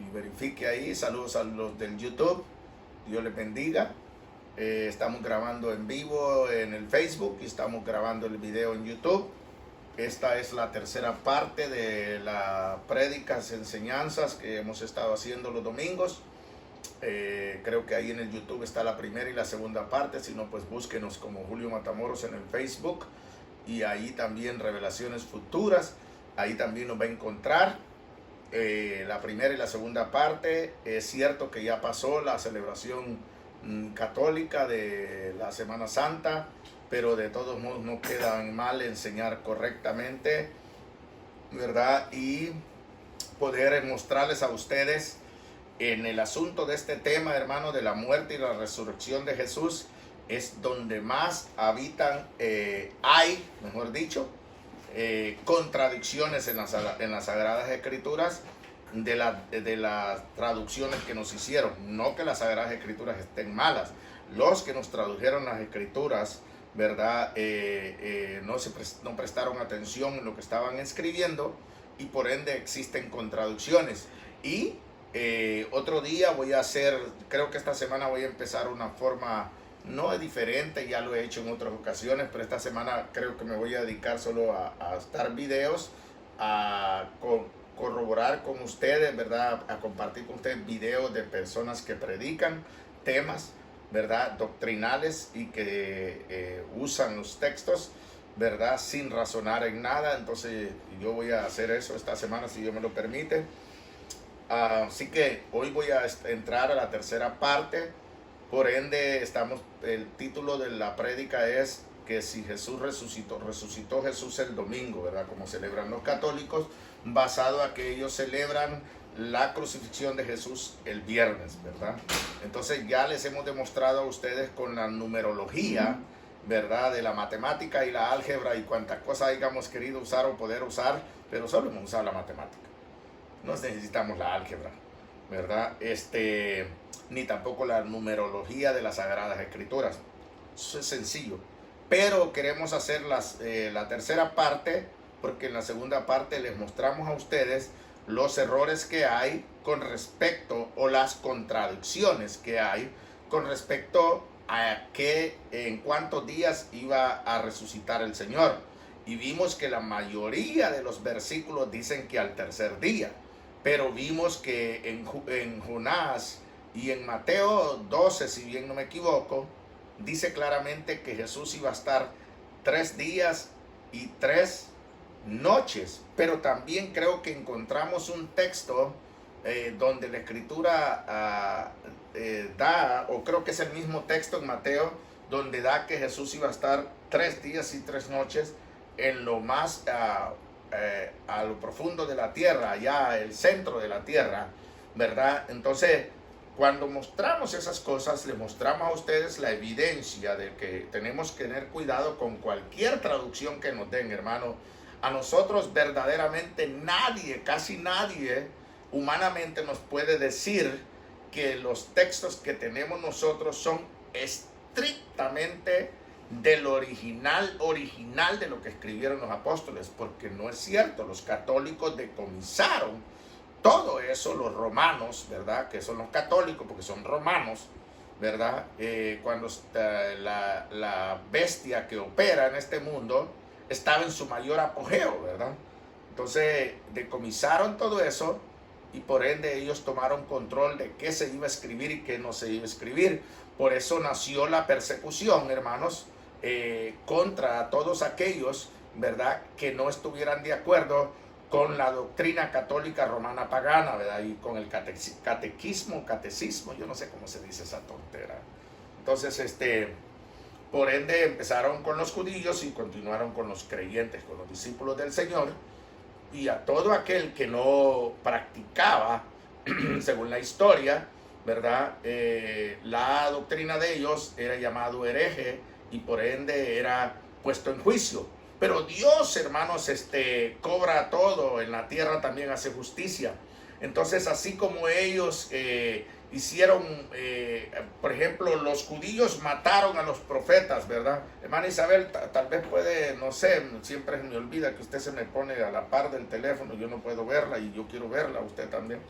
y verifique ahí. Saludos a los del YouTube. Dios les bendiga. Estamos grabando en vivo en el Facebook y estamos grabando el video en YouTube. Esta es la tercera parte de las prédicas, enseñanzas que hemos estado haciendo los domingos. Creo que ahí en el YouTube está la primera y la segunda parte. Si no, pues búsquenos como Julio Matamoros en el Facebook. Y ahí también Revelaciones Futuras. Ahí también nos va a encontrar la primera y la segunda parte. Es cierto que ya pasó la celebración católica de la Semana Santa, pero de todos modos no queda mal enseñar correctamente, ¿verdad? Y poder mostrarles a ustedes en el asunto de este tema, hermano, de la muerte y la resurrección de Jesús, es donde más habitan, mejor dicho, contradicciones en las Sagradas Escrituras de las traducciones que nos hicieron. No que las Sagradas Escrituras estén malas. Los que nos tradujeron las Escrituras, ¿verdad? No prestaron atención en lo que estaban escribiendo y por ende existen contradicciones. Y otro día voy a hacer, creo que esta semana voy a empezar una forma no diferente, ya lo he hecho en otras ocasiones, pero esta semana creo que me voy a dedicar solo a estar videos, a corroborar con ustedes, ¿verdad? A compartir con ustedes videos de personas que predican temas, ¿verdad? Doctrinales y que usan los textos, ¿verdad? Sin razonar en nada. Entonces yo voy a hacer eso esta semana si Dios me lo permite. Así que hoy voy a entrar a la tercera parte. Por ende, el título de la prédica es que si Jesús resucitó Jesús el domingo, ¿verdad? Como celebran los católicos, basado a que ellos celebran la crucifixión de Jesús el viernes, ¿verdad? Entonces ya les hemos demostrado a ustedes con la numerología, ¿verdad? De la matemática y la álgebra y cuántas cosas hayamos querido usar o poder usar, pero solo hemos usado la matemática. No necesitamos la álgebra, ¿verdad? Ni tampoco la numerología de las Sagradas Escrituras. Eso es sencillo. Pero queremos hacer la tercera parte, porque en la segunda parte les mostramos a ustedes los errores que hay con respecto, o las contradicciones que hay con respecto a en cuántos días iba a resucitar el Señor. Y vimos que la mayoría de los versículos dicen que al tercer día. Pero vimos que en Jonás y en Mateo 12, si bien no me equivoco, dice claramente que Jesús iba a estar 3 días y 3 noches. Pero también creo que encontramos un texto donde la Escritura da, o creo que es el mismo texto en Mateo, donde da que Jesús iba a estar 3 días y 3 noches en lo más a lo profundo de la tierra, allá el centro de la tierra, ¿verdad? Entonces, cuando mostramos esas cosas, le mostramos a ustedes la evidencia de que tenemos que tener cuidado con cualquier traducción que nos den, hermano. A nosotros verdaderamente nadie, casi nadie, humanamente nos puede decir que los textos que tenemos nosotros son estrictamente del original de lo que escribieron los apóstoles, porque no es cierto. Los católicos decomisaron todo eso, los romanos, ¿verdad? Que son los católicos porque son romanos, ¿verdad? Cuando la bestia que opera en este mundo estaba en su mayor apogeo, ¿verdad? Entonces decomisaron todo eso y por ende ellos tomaron control de qué se iba a escribir y qué no se iba a escribir. Por eso nació la persecución, hermanos, contra todos aquellos, ¿verdad?, que no estuvieran de acuerdo con la doctrina católica romana pagana, ¿verdad? Y con el catecismo, yo no sé cómo se dice esa tontera. Entonces, por ende empezaron con los judíos y continuaron con los creyentes, con los discípulos del Señor, y a todo aquel que no practicaba, según la historia, ¿verdad? La doctrina de ellos era llamado hereje y por ende era puesto en juicio. Pero Dios, hermanos, cobra todo. En la tierra también hace justicia. Entonces, así como ellos hicieron, por ejemplo, los judíos mataron a los profetas, ¿verdad? Hermana Isabel, tal vez puede, no sé, siempre me olvida que usted se me pone a la par del teléfono, yo no puedo verla y yo quiero verla, usted también.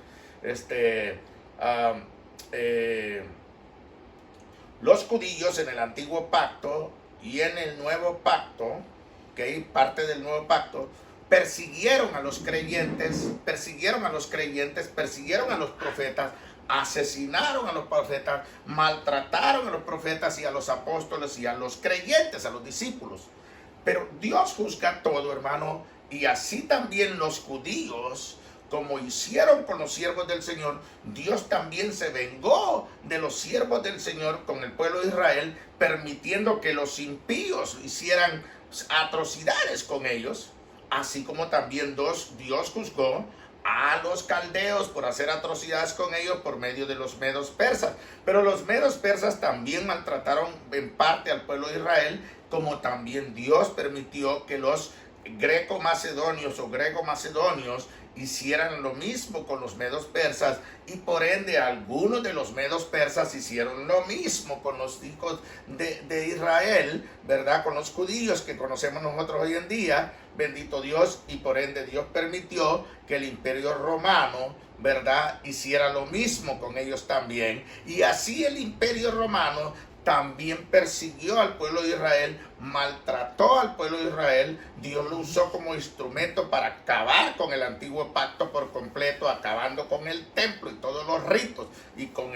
Los judíos en el antiguo pacto y en el nuevo pacto, ¿okay? Parte del nuevo pacto, persiguieron a los creyentes, persiguieron a los profetas, asesinaron a los profetas, maltrataron a los profetas y a los apóstoles y a los creyentes, a los discípulos. Pero Dios juzga todo, hermano, y así también los judíos, como hicieron con los siervos del Señor, Dios también se vengó de los siervos del Señor con el pueblo de Israel, permitiendo que los impíos hicieran atrocidades con ellos, así como también Dios juzgó a los caldeos por hacer atrocidades con ellos por medio de los medos persas. Pero los medos persas también maltrataron en parte al pueblo de Israel, como también Dios permitió que los greco-macedonios hicieran lo mismo con los medos persas, y por ende algunos de los medos persas hicieron lo mismo con los hijos de Israel, ¿verdad? Con los judíos que conocemos nosotros hoy en día, bendito Dios, y por ende Dios permitió que el imperio romano, ¿verdad?, hiciera lo mismo con ellos también, y así el imperio romano también persiguió al pueblo de Israel, maltrató al pueblo de Israel. Dios lo usó como instrumento para acabar con el antiguo pacto por completo, acabando con el templo y todos los ritos, y con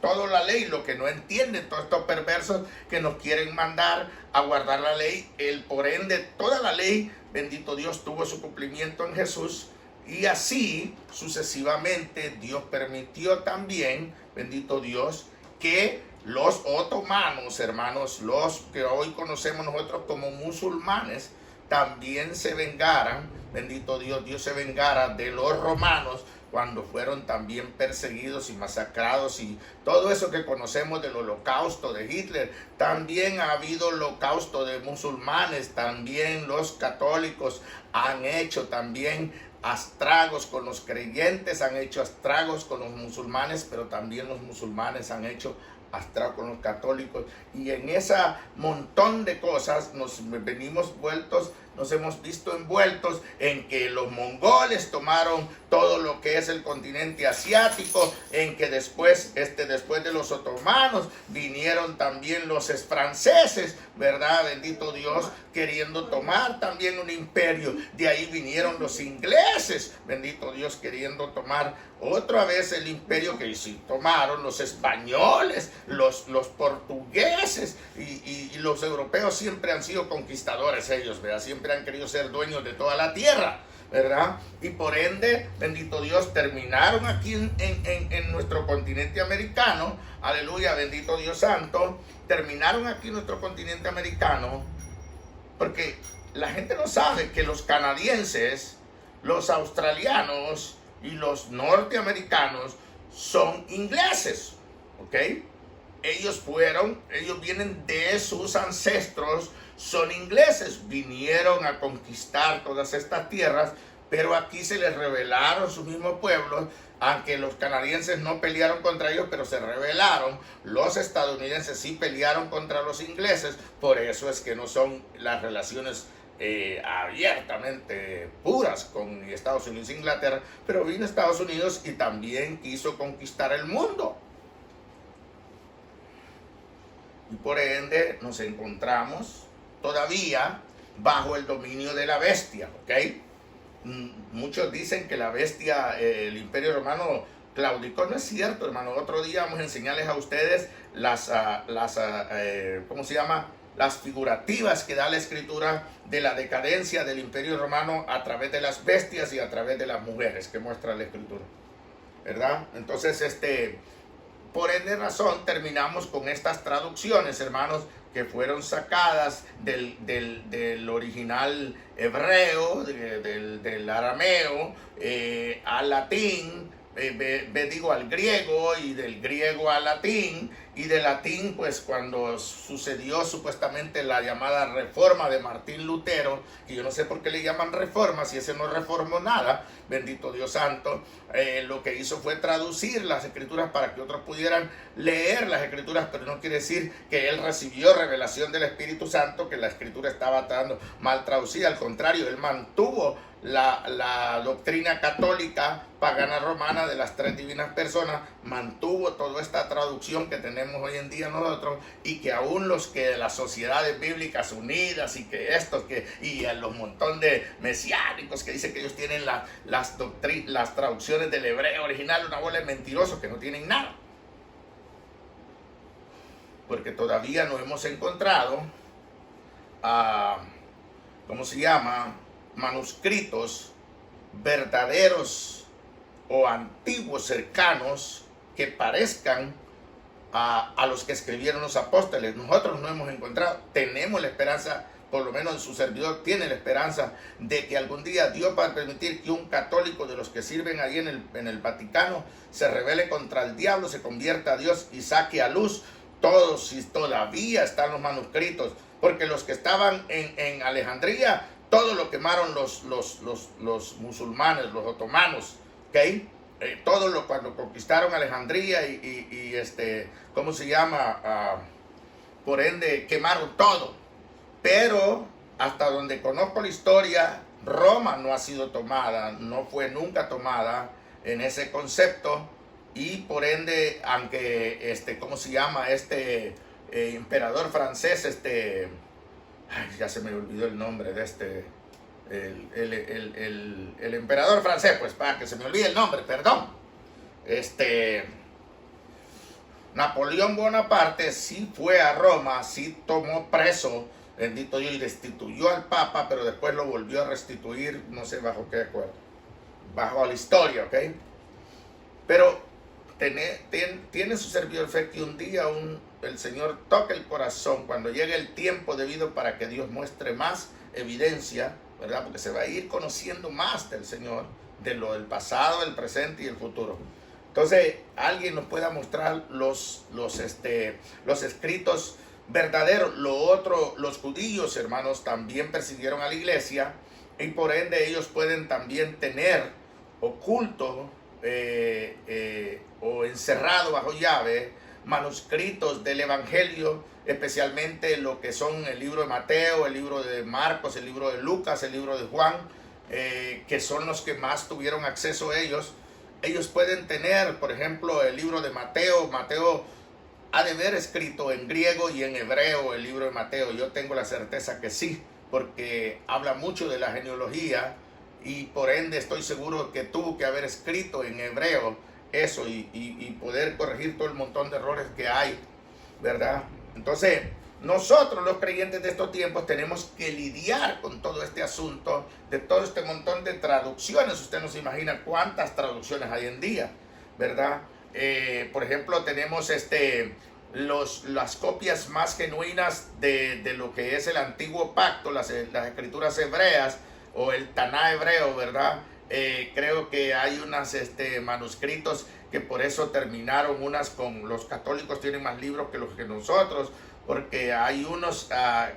toda la ley. Lo que no entienden todos estos perversos que nos quieren mandar a guardar la ley, por ende toda la ley, bendito Dios, tuvo su cumplimiento en Jesús. Y así sucesivamente Dios permitió también, bendito Dios, que los otomanos, hermanos, los que hoy conocemos nosotros como musulmanes, también se vengaran, bendito Dios, Dios se vengara de los romanos cuando fueron también perseguidos y masacrados, y todo eso que conocemos del holocausto de Hitler. También ha habido holocausto de musulmanes, también los católicos han hecho también estragos con los creyentes, han hecho estragos con los musulmanes, pero también los musulmanes han hecho estragos con los católicos, y en esa montón de cosas nos hemos visto envueltos en que los mongoles tomaron todo lo que es el continente asiático, en que después de los otomanos vinieron también los franceses, ¿verdad? Bendito Dios, queriendo tomar también un imperio. De ahí vinieron los ingleses, bendito Dios, queriendo tomar otra vez el imperio que sí tomaron los españoles, los portugueses, y los europeos siempre han sido conquistadores ellos, ¿verdad? Siempre han querido ser dueños de toda la tierra, ¿verdad? Y por ende, bendito Dios, terminaron aquí en nuestro continente americano, aleluya, bendito Dios santo, terminaron aquí en nuestro continente americano, porque la gente no sabe que los canadienses, los australianos y los norteamericanos son ingleses, ¿ok? Ellos vienen de sus ancestros, son ingleses, vinieron a conquistar todas estas tierras, pero aquí se les rebelaron sus mismos pueblos, aunque los canadienses no pelearon contra ellos, pero se rebelaron. Los estadounidenses sí pelearon contra los ingleses, por eso es que no son las relaciones abiertamente puras con Estados Unidos e Inglaterra, pero vino a Estados Unidos y también quiso conquistar el mundo. Y por ende nos encontramos todavía bajo el dominio de la bestia, ¿ok? Muchos dicen que la bestia, el imperio romano, claudicó. No es cierto, hermano. Otro día vamos a enseñarles a ustedes ¿cómo se llama? Las figurativas que da la escritura de la decadencia del imperio romano a través de las bestias y a través de las mujeres que muestra la escritura, ¿verdad? Entonces, por ende razón terminamos con estas traducciones, hermanos, que fueron sacadas del original hebreo, del arameo, al latín, al griego, y del griego al latín, y de latín, pues cuando sucedió supuestamente la llamada reforma de Martín Lutero, que yo no sé por qué le llaman reforma, si ese no reformó nada, bendito Dios santo, lo que hizo fue traducir las escrituras para que otros pudieran leer las escrituras, pero no quiere decir que él recibió revelación del Espíritu Santo, que la escritura estaba estando mal traducida, al contrario, él mantuvo la doctrina católica pagana romana de las tres divinas personas, mantuvo toda esta traducción que tenemos hoy en día nosotros, y que aún los que de las sociedades bíblicas unidas y que estos y a los montón de mesiánicos que dicen que ellos tienen las traducciones del hebreo original, una bola de mentirosos que no tienen nada, porque todavía no hemos encontrado ¿cómo se llama? Manuscritos verdaderos o antiguos cercanos que parezcan a los que escribieron los apóstoles. Nosotros no hemos encontrado. Tenemos la esperanza, por lo menos su servidor tiene la esperanza de que algún día Dios va a permitir que un católico de los que sirven ahí en el Vaticano se rebele contra el diablo, se convierta a Dios y saque a luz todos, si todavía están los manuscritos, porque los que estaban en Alejandría, todo lo quemaron los musulmanes, los otomanos, ¿ok? Cuando conquistaron Alejandría ¿cómo se llama? Por ende, quemaron todo. Pero, hasta donde conozco la historia, Roma no ha sido tomada, no fue nunca tomada en ese concepto, y por ende, aunque, ¿cómo se llama? Emperador francés, ay, ya se me olvidó el nombre de el emperador francés, pues para que se me olvide el nombre, perdón. Napoleón Bonaparte sí fue a Roma, sí tomó preso, bendito Dios, y destituyó al Papa, pero después lo volvió a restituir, no sé bajo qué acuerdo, bajo la historia, ¿ok? Pero tiene su servidor fe que un día el Señor toque el corazón cuando llegue el tiempo debido para que Dios muestre más evidencia, ¿verdad? Porque se va a ir conociendo más del Señor, de lo del pasado, del presente y el futuro. Entonces, alguien nos pueda mostrar los escritos verdaderos. Lo otro, los judíos, hermanos, también persiguieron a la iglesia, y por ende ellos pueden también tener oculto o encerrado bajo llave manuscritos del evangelio, especialmente lo que son el libro de Mateo, el libro de Marcos, el libro de Lucas, el libro de Juan, que son los que más tuvieron acceso a ellos. Ellos pueden tener, por ejemplo, el libro de Mateo. Mateo ha de haber escrito en griego y en hebreo el libro de Mateo. Yo tengo la certeza que sí, porque habla mucho de la genealogía, y por ende estoy seguro que tuvo que haber escrito en hebreo eso y poder corregir todo el montón de errores que hay, ¿verdad? Entonces, nosotros los creyentes de estos tiempos tenemos que lidiar con todo este asunto de todo este montón de traducciones. Usted no se imagina cuántas traducciones hay en día, ¿verdad? Por ejemplo, tenemos las copias más genuinas de lo que es el antiguo pacto, las escrituras hebreas o el Taná hebreo, ¿verdad? Creo que hay unos manuscritos que por eso terminaron unas con los católicos, tienen más libros que los que nosotros, porque hay unos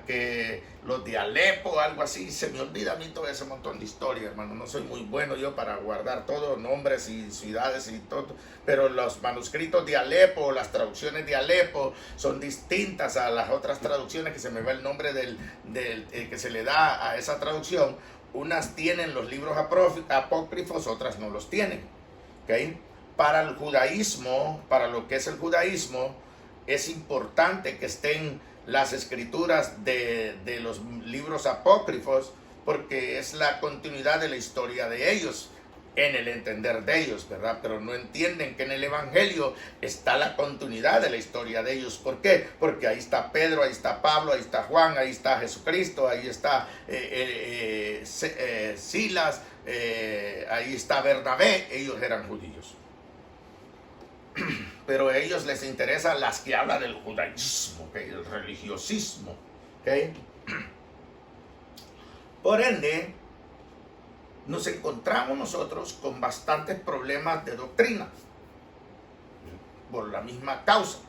que los de Alepo, algo así, se me olvida a mí todo ese montón de historia, hermano. No soy muy bueno yo para guardar todo, nombres y ciudades y todo, pero los manuscritos de Alepo, las traducciones de Alepo son distintas a las otras traducciones, que se me va el nombre que se le da a esa traducción. Unas tienen los libros apócrifos, otras no los tienen, ¿ok? Para el judaísmo, para lo que es el judaísmo, es importante que estén las escrituras de los libros apócrifos, porque es la continuidad de la historia de ellos, en el entender de ellos, ¿verdad? Pero no entienden que en el Evangelio está la continuidad de la historia de ellos. ¿Por qué? Porque ahí está Pedro, ahí está Pablo, ahí está Juan, ahí está Jesucristo, ahí está Silas, ahí está Bernabé. Ellos eran judíos. Pero a ellos les interesan las que hablan del judaísmo, ¿okay? El religiosismo, ¿okay? Por ende, nos encontramos nosotros con bastantes problemas de doctrina por la misma causa.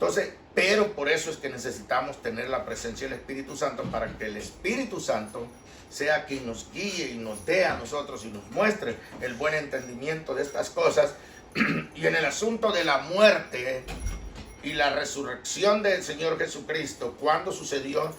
Entonces, pero por eso es que necesitamos tener la presencia del Espíritu Santo, para que el Espíritu Santo sea quien nos guíe y nos dé a nosotros y nos muestre el buen entendimiento de estas cosas. Y en el asunto de la muerte y la resurrección del Señor Jesucristo, cuando sucedió,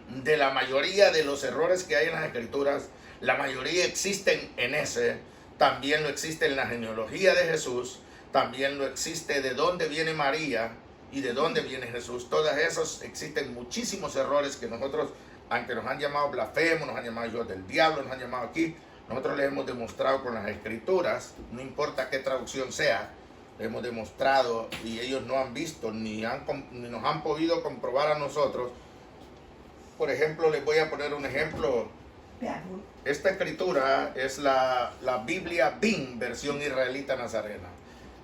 de la mayoría de los errores que hay en las Escrituras, la mayoría existen en ese, también lo existe en la genealogía de Jesús, también lo existe de dónde viene María y de dónde viene Jesús. Todas esas existen muchísimos errores que nosotros, aunque nos han llamado blasfemos, nos han llamado hijos del diablo, nos han llamado aquí, nosotros les hemos demostrado con las Escrituras, no importa qué traducción sea, les hemos demostrado, y ellos no han visto ni nos han podido comprobar a nosotros. Por ejemplo, les voy a poner un ejemplo. Esta escritura es la Biblia BIN, versión israelita nazarena.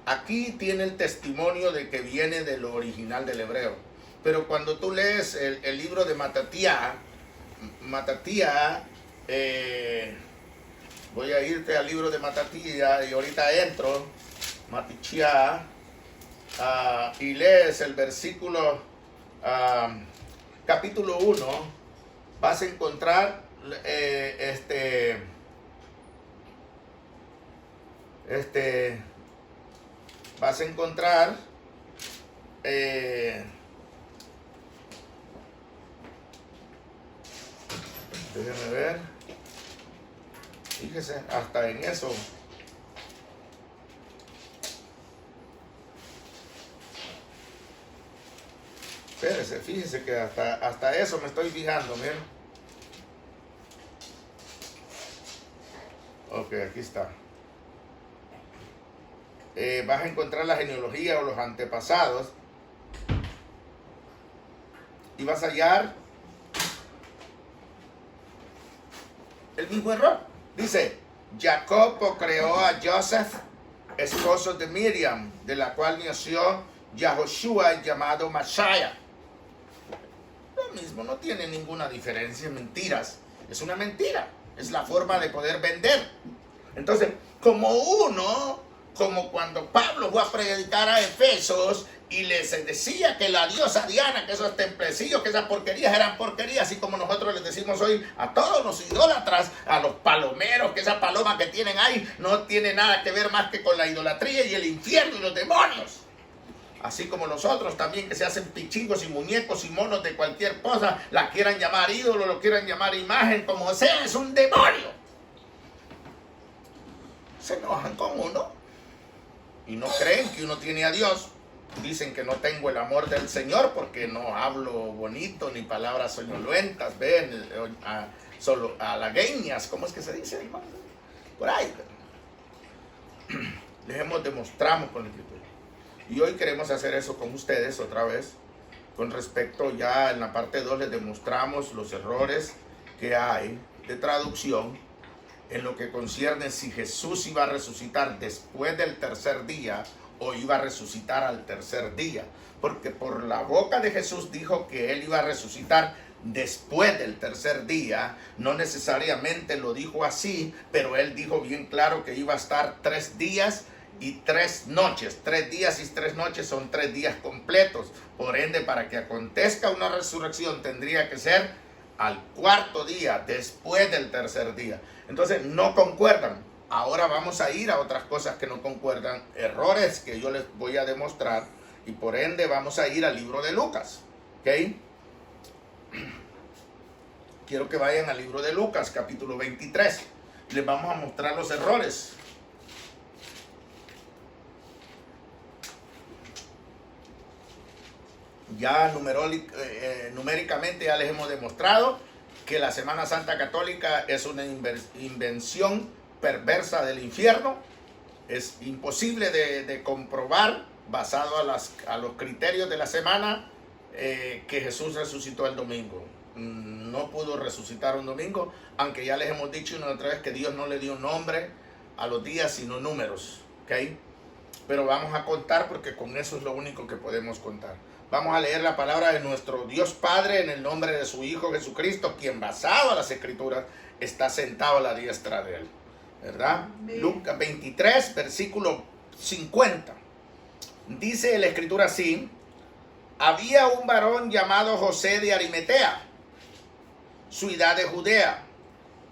Aquí tiene el testimonio de que viene de lo original del hebreo. Pero cuando tú lees el libro de Matatía, voy a irte al libro de Matatía y ahorita entro, Matitía, y lees el versículo, capítulo 1, vas a encontrar vas a encontrar déjenme ver, fíjese, hasta en eso. Espérese, fíjese que hasta eso me estoy fijando, miren. Ok, aquí está. Vas a encontrar la genealogía o los antepasados y vas a hallar el mismo error. Dice, Jacob creó a Joseph, esposo de Miriam, de la cual nació Yahoshua, llamado Mashiach. Lo mismo, no tiene ninguna diferencia, mentiras. Es una mentira, es la forma de poder vender. Entonces, como cuando Pablo fue a predicar a Efesos y les decía que la diosa Diana, que esos templecillos, que esas porquerías eran porquerías, así como nosotros les decimos hoy a todos los idólatras, a los palomeros, que esa paloma que tienen ahí no tiene nada que ver más que con la idolatría y el infierno y los demonios. Así como los otros también, que se hacen pichingos y muñecos y monos de cualquier cosa, la quieran llamar ídolo, lo quieran llamar imagen, como sea, es un demonio. Se enojan con uno y no creen que uno tiene a Dios. Dicen que no tengo el amor del Señor porque no hablo bonito ni palabras soñoluentas, ven, solo halagueñas, ¿cómo es que se dice, hermano? Por ahí. Les demostramos con la Escritura. Y hoy queremos hacer eso con ustedes otra vez. Con respecto, ya en la parte 2 les demostramos los errores que hay de traducción en lo que concierne si Jesús iba a resucitar después del tercer día o iba a resucitar al tercer día. Porque por la boca de Jesús dijo que él iba a resucitar después del tercer día. No necesariamente lo dijo así, pero él dijo bien claro que iba a estar 3 días y 3 noches. 3 días y 3 noches son 3 días completos. Por ende, para que acontezca una resurrección tendría que ser al 4º día, después del tercer día. Entonces no concuerdan. Ahora vamos a ir a otras cosas que no concuerdan, errores que yo les voy a demostrar, y por ende vamos a ir al libro de Lucas. ¿Ok? Quiero que vayan al libro de Lucas, capítulo 23. Les vamos a mostrar los errores. Ya numéricamente ya les hemos demostrado que la Semana Santa Católica es una invención perversa del infierno. Es imposible de comprobar, basado a los criterios de la semana, que Jesús resucitó el domingo. No pudo resucitar un domingo, aunque ya les hemos dicho una otra vez que Dios no le dio nombre a los días, sino números. ¿Okay? Pero vamos a contar, porque con eso es lo único que podemos contar. Vamos a leer la palabra de nuestro Dios Padre en el nombre de su Hijo Jesucristo, quien basado a las Escrituras está sentado a la diestra de él. ¿Verdad? Lucas 23, versículo 50. Dice la Escritura así: había un varón llamado José de Arimatea, ciudad de Judea,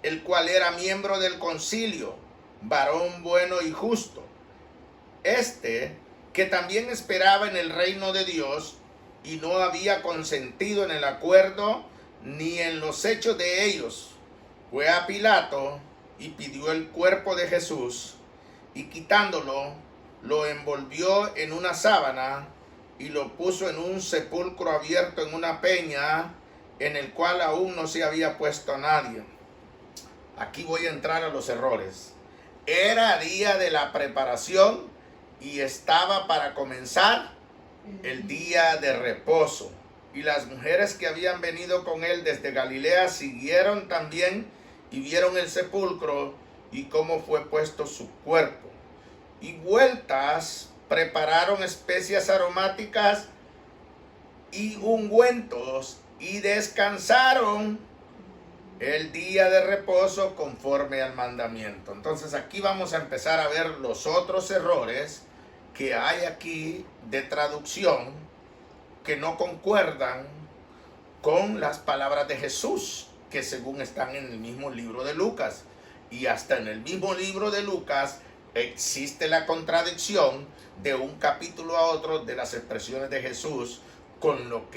el cual era miembro del concilio, varón bueno y justo. Que también esperaba en el reino de Dios y no había consentido en el acuerdo ni en los hechos de ellos, fue a Pilato y pidió el cuerpo de Jesús, y quitándolo, lo envolvió en una sábana y lo puso en un sepulcro abierto en una peña, en el cual aún no se había puesto nadie. Aquí voy a entrar a los errores. Era día de la preparación y estaba para comenzar el día de reposo. Y las mujeres que habían venido con él desde Galilea siguieron también y vieron el sepulcro y cómo fue puesto su cuerpo. Y vueltas prepararon especias aromáticas y ungüentos y descansaron el día de reposo conforme al mandamiento. Entonces aquí vamos a empezar a ver los otros errores que hay aquí de traducción que no concuerdan con las palabras de Jesús, que según están en el mismo libro de Lucas. Y hasta en el mismo libro de Lucas existe la contradicción de un capítulo a otro de las expresiones de Jesús con lo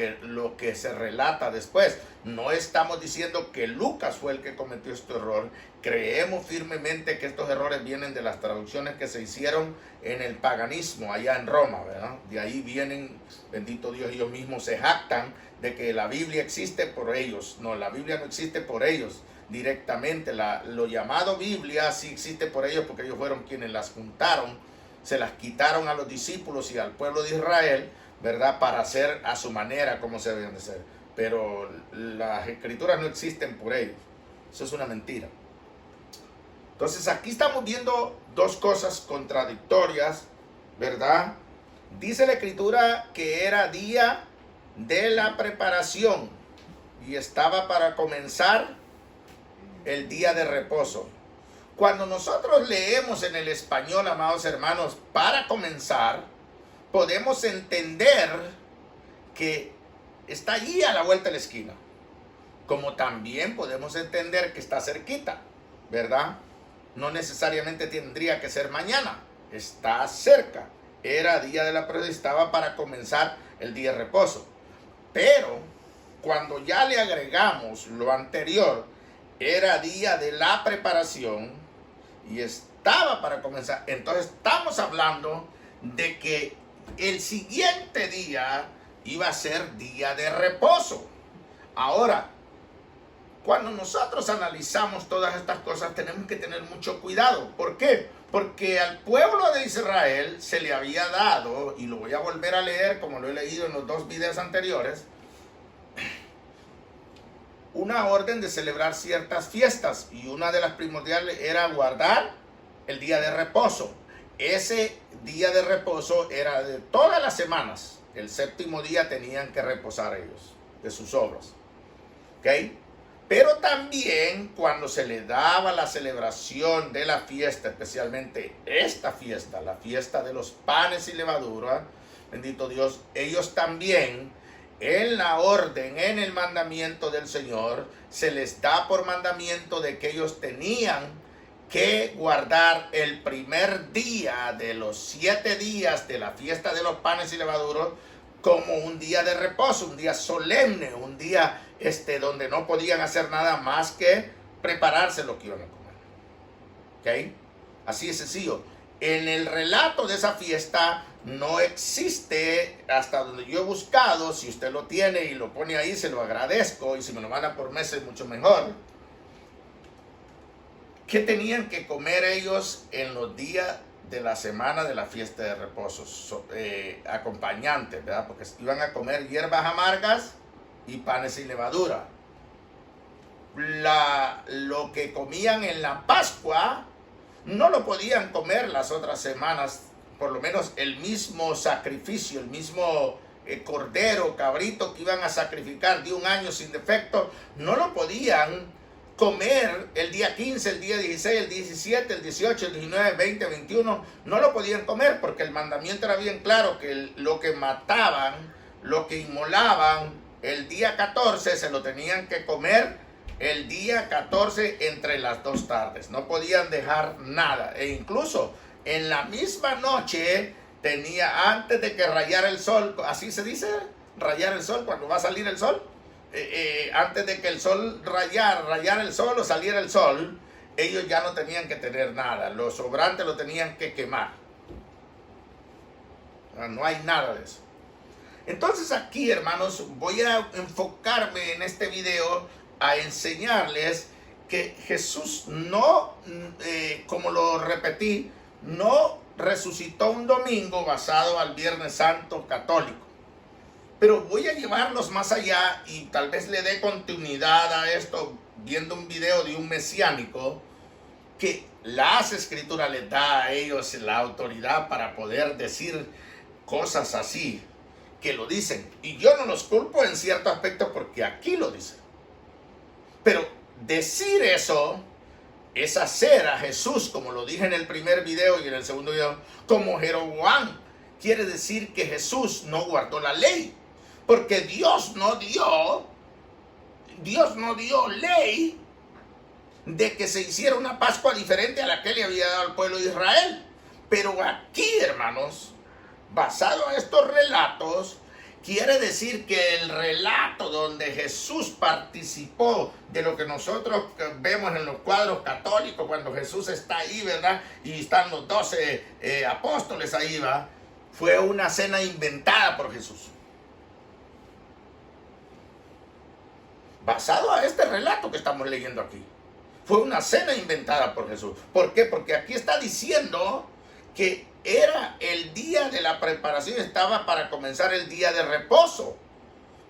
que se relata después. No estamos diciendo que Lucas fue el que cometió este error. Creemos firmemente que estos errores vienen de las traducciones que se hicieron en el paganismo allá en Roma, ¿verdad? De ahí vienen, bendito Dios, ellos mismos se jactan de que la Biblia existe por ellos. No, la Biblia no existe por ellos directamente. Lo llamado Biblia sí existe por ellos, porque ellos fueron quienes las juntaron, se las quitaron a los discípulos y al pueblo de Israel, ¿verdad? Para hacer a su manera como se deben de ser. Pero las escrituras no existen por ellos. Eso es una mentira. Entonces aquí estamos viendo dos cosas contradictorias, ¿verdad? Dice la escritura que era día de la preparación y estaba para comenzar el día de reposo. Cuando nosotros leemos en el español, amados hermanos, para comenzar, podemos entender que está allí a la vuelta de la esquina, como también podemos entender que está cerquita, ¿verdad? No necesariamente tendría que ser mañana, está cerca. Era día de la preparación, estaba para comenzar el día de reposo. Pero cuando ya le agregamos lo anterior, era día de la preparación y estaba para comenzar, entonces estamos hablando de que el siguiente día iba a ser día de reposo. Ahora, cuando nosotros analizamos todas estas cosas, tenemos que tener mucho cuidado. ¿Por qué? Porque al pueblo de Israel se le había dado, y lo voy a volver a leer como lo he leído en los dos videos anteriores, una orden de celebrar ciertas fiestas, y una de las primordiales era guardar el día de reposo. Ese día de reposo era de todas las semanas. El séptimo día tenían que reposar ellos de sus obras. ¿Ok? Pero también cuando se le daba la celebración de la fiesta, especialmente esta fiesta, la fiesta de los panes y levadura, bendito Dios, ellos también en la orden, en el mandamiento del Señor, se les da por mandamiento de que ellos tenían que guardar el primer día de los 7 días de la fiesta de los panes y levaduras como un día de reposo, un día solemne, un día donde no podían hacer nada más que prepararse lo que iban a comer. ¿Ok? Así es sencillo. En el relato de esa fiesta no existe, hasta donde yo he buscado. Si usted lo tiene y lo pone ahí, se lo agradezco, y si me lo manda por meses, mucho mejor. ¿Qué tenían que comer ellos en los días de la semana de la fiesta de reposo? Acompañantes, ¿verdad? Porque iban a comer hierbas amargas y panes sin levadura. Lo que comían en la Pascua no lo podían comer las otras semanas. Por lo menos el mismo sacrificio, el mismo cordero, cabrito que iban a sacrificar de un año sin defecto, no lo podían comer el día 15, el día 16, el 17, el 18, el 19, 20, 21. No lo podían comer porque el mandamiento era bien claro que lo que mataban, lo que inmolaban el día 14 se lo tenían que comer el día 14 entre las 2 tardes. No podían dejar nada. E incluso en la misma noche antes de que rayara el sol, así se dice, rayar el sol, cuando va a salir el sol, antes de que el sol rayara el sol o saliera el sol, ellos ya no tenían que tener nada. Los sobrantes lo tenían que quemar. No hay nada de eso. Entonces aquí, hermanos, voy a enfocarme en este video a enseñarles que Jesús no, como lo repetí, no resucitó un domingo basado al Viernes Santo católico. Pero voy a llevarlos más allá y tal vez le dé continuidad a esto viendo un video de un mesiánico que las escrituras les da a ellos la autoridad para poder decir cosas así, que lo dicen. Y yo no los culpo en cierto aspecto porque aquí lo dicen. Pero decir eso es hacer a Jesús, como lo dije en el primer video y en el segundo video, como Jeroboam. Quiere decir que Jesús no guardó la ley. Porque Dios no dio ley de que se hiciera una Pascua diferente a la que le había dado al pueblo de Israel. Pero aquí, hermanos, basado en estos relatos, quiere decir que el relato donde Jesús participó de lo que nosotros vemos en los cuadros católicos, cuando Jesús está ahí, ¿verdad? Y están los 12 apóstoles ahí, ¿va? Fue una cena inventada por Jesús. Basado a este relato que estamos leyendo aquí. Fue una cena inventada por Jesús. ¿Por qué? Porque aquí está diciendo que era el día de la preparación, estaba para comenzar el día de reposo.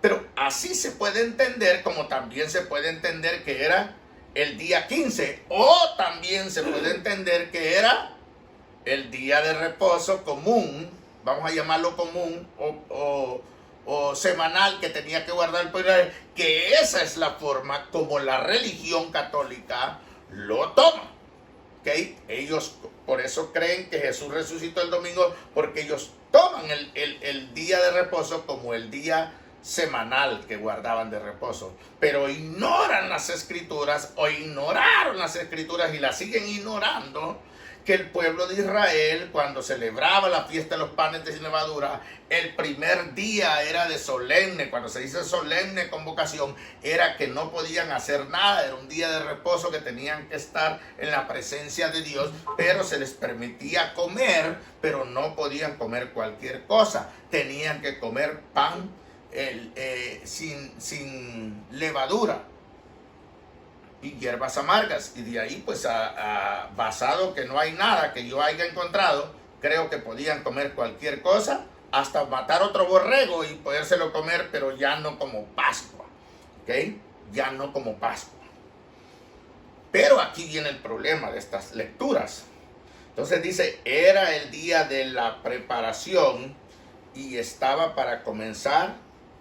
Pero así se puede entender, como también se puede entender que era el día 15. O también se puede entender que era el día de reposo común, vamos a llamarlo común, o semanal que tenía que guardar el pueblo, que esa es la forma como la religión católica lo toma. ¿Okay? Ellos por eso creen que Jesús resucitó el domingo, porque ellos toman el día de reposo como el día semanal que guardaban de reposo, pero ignoran las escrituras, o ignoraron las escrituras y las siguen ignorando, que el pueblo de Israel, cuando celebraba la fiesta de los panes de sin levadura, el primer día era de solemne. Cuando se dice solemne convocación, era que no podían hacer nada, era un día de reposo que tenían que estar en la presencia de Dios, pero se les permitía comer, pero no podían comer cualquier cosa. Tenían que comer pan sin levadura y hierbas amargas, y de ahí pues basado que no hay nada que yo haya encontrado, creo que podían comer cualquier cosa, hasta matar otro borrego y podérselo comer, pero ya no como Pascua, ¿ok? Ya no como Pascua. Pero aquí viene el problema de estas lecturas. Entonces dice, era el día de la preparación y estaba para comenzar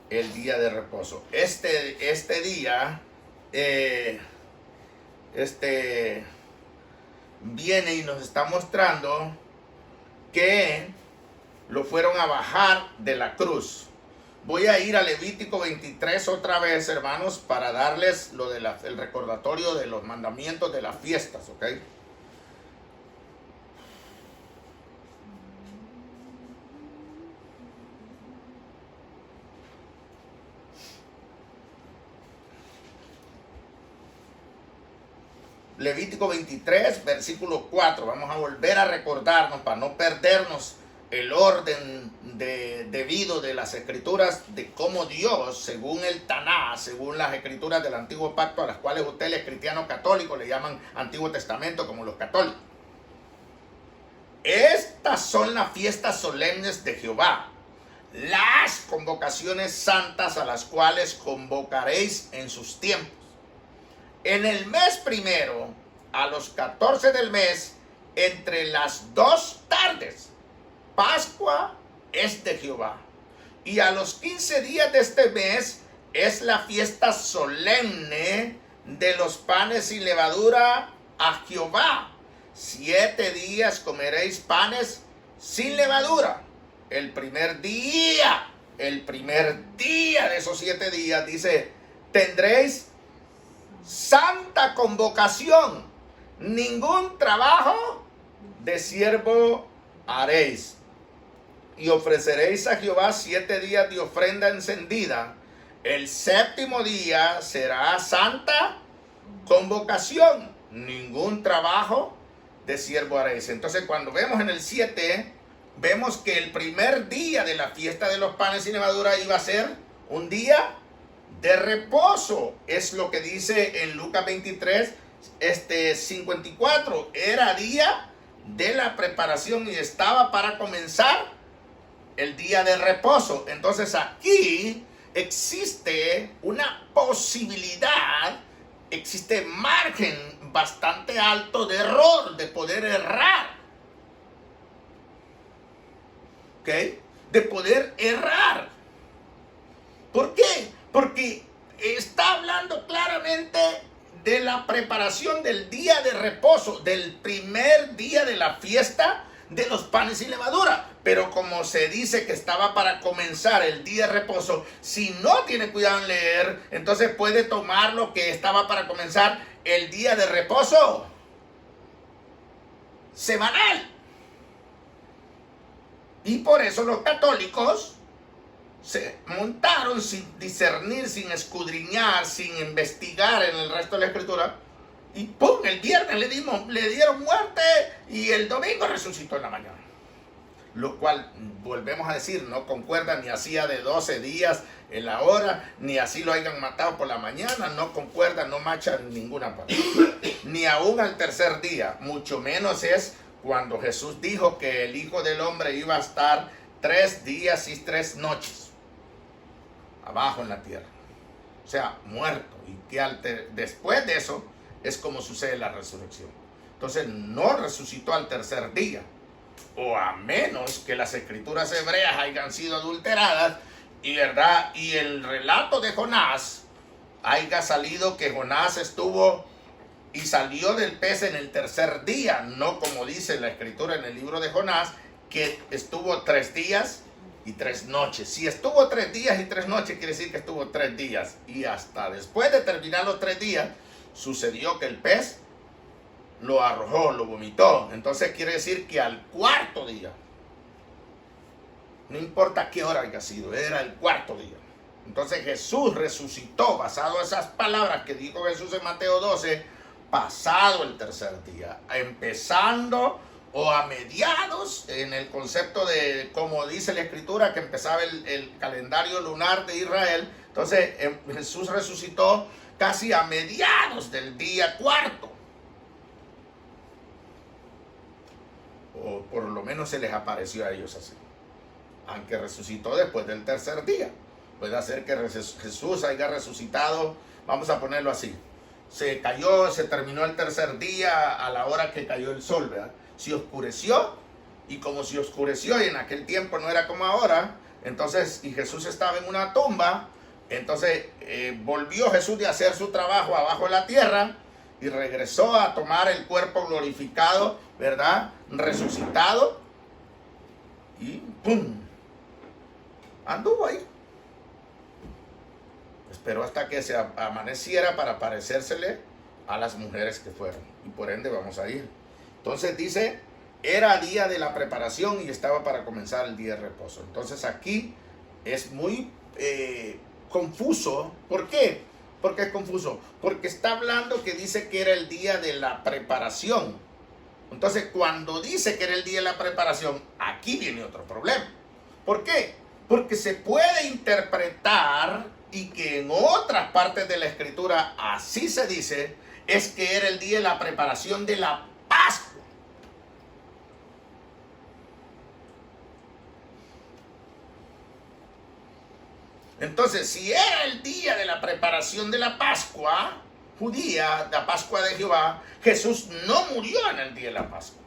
el día de reposo. Este día viene y nos está mostrando que lo fueron a bajar de la cruz. Voy a ir a Levítico 23 otra vez, hermanos, para darles el recordatorio de los mandamientos de las fiestas, ¿ok? Levítico 23, versículo 4. Vamos a volver a recordarnos para no perdernos el orden debido de las escrituras, de cómo Dios, según el Taná, según las escrituras del Antiguo Pacto, a las cuales ustedes, cristianos católicos, le llaman Antiguo Testamento, como los católicos. Estas son las fiestas solemnes de Jehová, las convocaciones santas a las cuales convocaréis en sus tiempos. En el mes primero, a los 14 del mes, entre las 2 tardes, Pascua es de Jehová. Y a los 15 días de este mes es la fiesta solemne de los panes sin levadura a Jehová. 7 días comeréis panes sin levadura. El primer día el primer día de esos 7 días, dice, tendréis santa convocación, ningún trabajo de siervo haréis. Y ofreceréis a Jehová 7 días de ofrenda encendida. El 7º día será santa convocación, ningún trabajo de siervo haréis. Entonces, cuando vemos en el 7, vemos que el primer día de la fiesta de los panes sin levadura iba a ser un día de reposo. Es lo que dice en Lucas 23, 54. Era día de la preparación y estaba para comenzar el día de reposo. Entonces aquí existe una posibilidad, existe margen bastante alto de error, de poder errar. ¿Ok? De poder errar. ¿Por qué? Porque está hablando claramente de la preparación del día de reposo, del primer día de la fiesta de los panes sin levadura. Pero como se dice que estaba para comenzar el día de reposo, si no tiene cuidado en leer, entonces puede tomar lo que estaba para comenzar el día de reposo semanal. Y por eso los católicos se montaron sin discernir, sin escudriñar, sin investigar en el resto de la escritura. Y ¡pum! El viernes le dieron muerte y el domingo resucitó en la mañana. Lo cual, volvemos a decir, no concuerda ni hacía de 12 días en la hora, ni así lo hayan matado por la mañana, no concuerda, no macha en ninguna parte. Ni aún al tercer día, mucho menos es cuando Jesús dijo que el Hijo del Hombre iba a estar 3 días y 3 noches abajo en la tierra. O sea, muerto. Y que después de eso es como sucede la resurrección. Entonces no resucitó al tercer día. O a menos que las escrituras hebreas hayan sido adulteradas y verdad, y el relato de Jonás haya salido que Jonás estuvo y salió del pez en el tercer día, no como dice la escritura en el libro de Jonás, que estuvo 3 días y 3 noches. Si estuvo 3 días y 3 noches, quiere decir que estuvo 3 días. Y hasta después de terminar los 3 días, sucedió que el pez lo arrojó, lo vomitó. Entonces quiere decir que al 4º día, no importa qué hora haya sido, era el 4º día. Entonces Jesús resucitó, basado en esas palabras que dijo Jesús en Mateo 12, pasado el tercer día, empezando o a mediados, en el concepto de, como dice la escritura, que empezaba el calendario lunar de Israel. Entonces Jesús resucitó casi a mediados del día 4. O por lo menos se les apareció a ellos así. Aunque resucitó después del tercer día. Puede ser que Jesús haya resucitado, vamos a ponerlo así. Se terminó el tercer día a la hora que cayó el sol, ¿verdad? Se oscureció, y como se oscureció y en aquel tiempo no era como ahora, entonces, y Jesús estaba en una tumba, entonces volvió Jesús de hacer su trabajo abajo en la tierra y regresó a tomar el cuerpo glorificado, ¿verdad? Resucitado, y ¡pum! Anduvo ahí. Esperó hasta que se amaneciera para parecérsele a las mujeres que fueron. Y por ende vamos a ir. Entonces dice, era día de la preparación y estaba para comenzar el día de reposo. Entonces aquí es muy confuso. ¿Por qué? ¿Por qué es confuso? Porque está hablando que dice que era el día de la preparación. Entonces cuando dice que era el día de la preparación, aquí viene otro problema. ¿Por qué? Porque se puede interpretar, y que en otras partes de la escritura así se dice, es que era el día de la preparación de la Pascua. Entonces, si era el día de la preparación de la Pascua judía, la Pascua de Jehová, Jesús no murió en el día de la Pascua.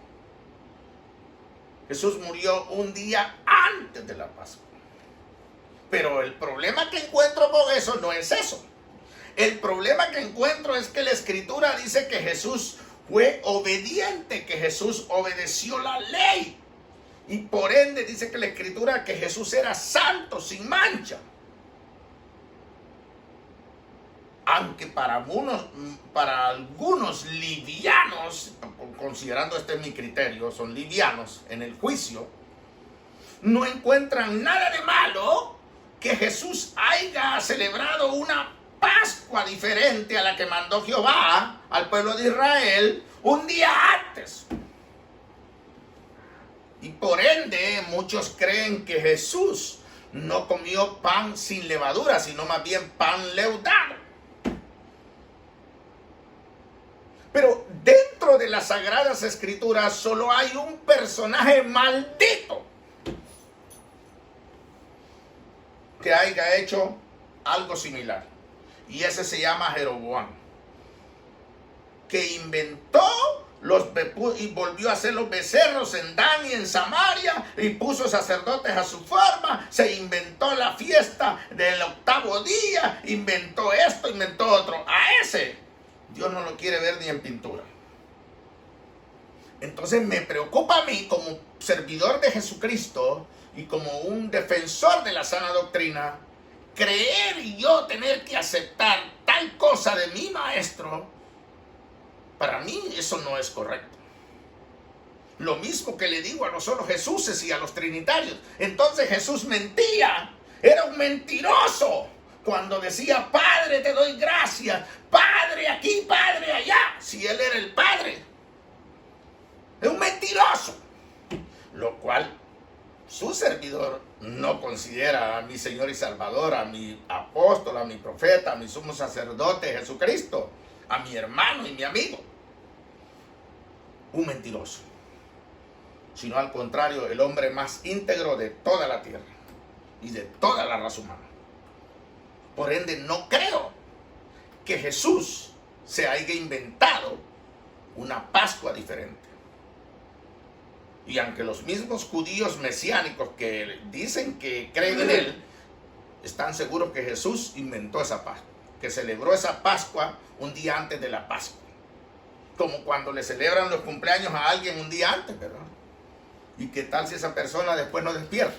Jesús murió un día antes de la Pascua. Pero el problema que encuentro con eso no es eso. El problema que encuentro es que la escritura dice que Jesús fue obediente, que Jesús obedeció la ley. Y por ende dice que la Escritura que Jesús era santo, sin mancha. Aunque para algunos livianos, considerando este es mi criterio, son livianos en el juicio, no encuentran nada de malo que Jesús haya celebrado una Pascua diferente a la que mandó Jehová al pueblo de Israel un día antes. Y por ende muchos creen que Jesús no comió pan sin levadura, sino más bien pan leudado. Pero dentro de las Sagradas Escrituras solo hay un personaje maldito que haya hecho algo similar. Y ese se llama Jeroboam, que inventó y volvió a hacer los becerros en Dan y en Samaria y puso sacerdotes a su forma, se inventó la fiesta del 8º día, inventó esto, inventó otro. A ese Dios no lo quiere ver ni en pintura. Entonces me preocupa a mí como servidor de Jesucristo y como un defensor de la sana doctrina, creer y yo tener que aceptar tal cosa de mi maestro. Para mí eso no es correcto. Lo mismo que le digo a los solo Jesuses y a los trinitarios. Entonces Jesús mentía, era un mentiroso cuando decía: Padre, te doy gracias, Padre aquí, Padre allá, si él era el Padre. Es un mentiroso. Lo cual su servidor no considera a mi Señor y Salvador, a mi apóstol, a mi profeta, a mi sumo sacerdote Jesucristo, a mi hermano y mi amigo, un mentiroso, sino al contrario, el hombre más íntegro de toda la tierra y de toda la raza humana. Por ende, no creo que Jesús se haya inventado una Pascua diferente. Y aunque los mismos judíos mesiánicos que dicen que creen en él, están seguros que Jesús inventó esa Pascua, que celebró esa Pascua un día antes de la Pascua. Como cuando le celebran los cumpleaños a alguien un día antes, ¿verdad? ¿Y qué tal si esa persona después no despierta?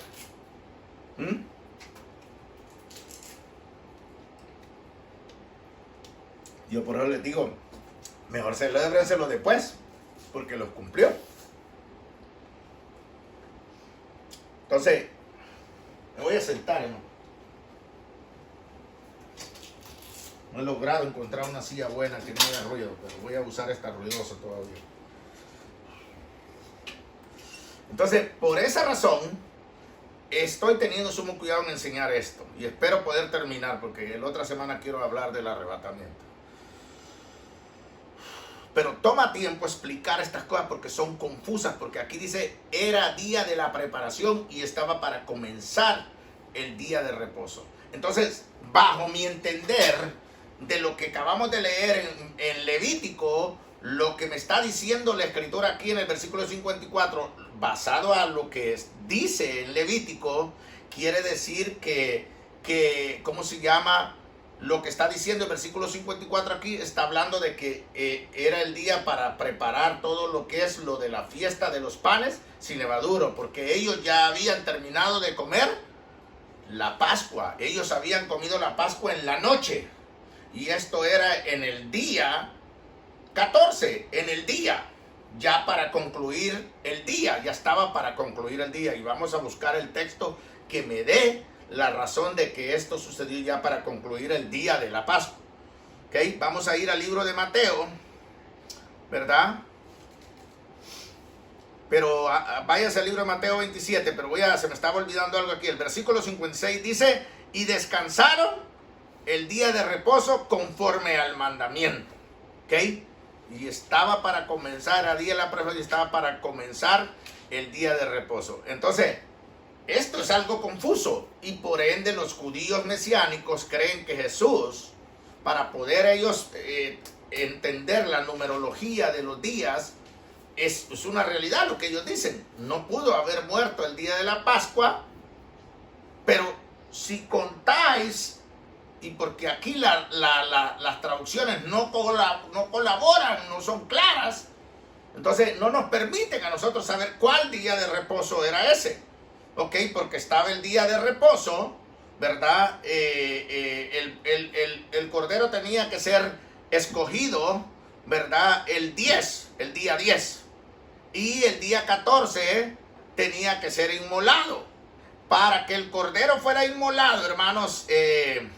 Yo por eso les digo, mejor celébrenselo después, porque los cumplió. Entonces, me voy a sentar, ¿no? No he logrado encontrar una silla buena que no haga ruido, pero voy a usar esta ruidosa todavía. Entonces, por esa razón, estoy teniendo sumo cuidado en enseñar esto. Y espero poder terminar, porque la otra semana quiero hablar del arrebatamiento. Pero toma tiempo explicar estas cosas porque son confusas, porque aquí dice, era día de la preparación y estaba para comenzar el día de reposo. Entonces, bajo mi entender de lo que acabamos de leer en Levítico, lo que me está diciendo la Escritura aquí en el versículo 54, basado a lo que dice en Levítico, quiere decir que ¿cómo se llama? Lo que está diciendo el versículo 54 aquí está hablando de que era el día para preparar todo lo que es lo de la fiesta de los panes sin levadura, porque ellos ya habían terminado de comer la Pascua. Ellos habían comido la Pascua en la noche y esto era en el día 14, en el día, ya para concluir el día, ya estaba para concluir el día. Y vamos a buscar el texto que me dé la razón de que esto sucedió ya para concluir el día de la Pascua. ¿Ok? Vamos a ir al libro de Mateo, ¿verdad? Pero váyase al libro de Mateo 27, pero se me estaba olvidando algo aquí. El versículo 56 dice, y descansaron el día de reposo conforme al mandamiento. ¿Ok? Y estaba para comenzar el día de la Pascua y estaba para comenzar el día de reposo. Entonces, esto es algo confuso y por ende los judíos mesiánicos creen que Jesús, para poder ellos entender la numerología de los días, es una realidad lo que ellos dicen. No pudo haber muerto el día de la Pascua, pero si contáis, y porque aquí las traducciones no colaboran, no son claras, Entonces no nos permiten a nosotros saber cuál día de reposo era ese. ¿Ok? Porque estaba el día de reposo, ¿verdad? El cordero tenía que ser escogido, ¿verdad? El día 10. Y el día 14 tenía que ser inmolado. Para que el cordero fuera inmolado, hermanos, de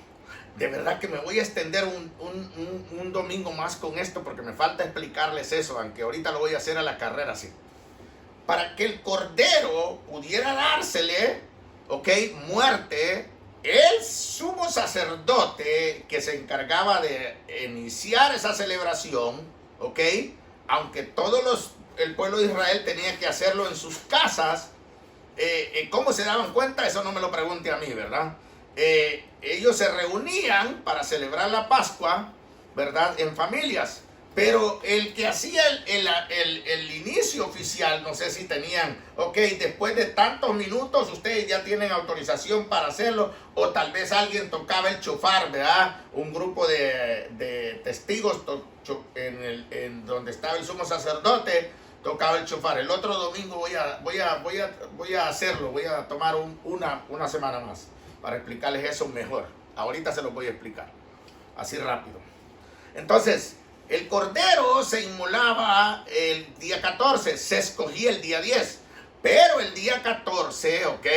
verdad que me voy a extender un domingo más con esto porque me falta explicarles eso, aunque ahorita lo voy a hacer a la carrera, sí. Para que el cordero pudiera dársele, ok, muerte, el sumo sacerdote que se encargaba de iniciar esa celebración, ok, aunque el pueblo de Israel tenía que hacerlo en sus casas, ¿cómo se daban cuenta? Eso no me lo pregunte a mí, ¿verdad? Ellos se reunían para celebrar la Pascua, ¿verdad? En familias. Pero el que hacía el inicio oficial, no sé si tenían, ok, después de tantos minutos ustedes ya tienen autorización para hacerlo, o tal vez alguien tocaba el shofar, ¿verdad? Un grupo de testigos en donde estaba el sumo sacerdote tocaba el shofar. El otro domingo voy a hacerlo, voy a tomar una semana más para explicarles eso mejor. Ahorita se los voy a explicar, así rápido. Entonces, el cordero se inmolaba el día 14, se escogía el día 10, pero el día 14, ¿ok?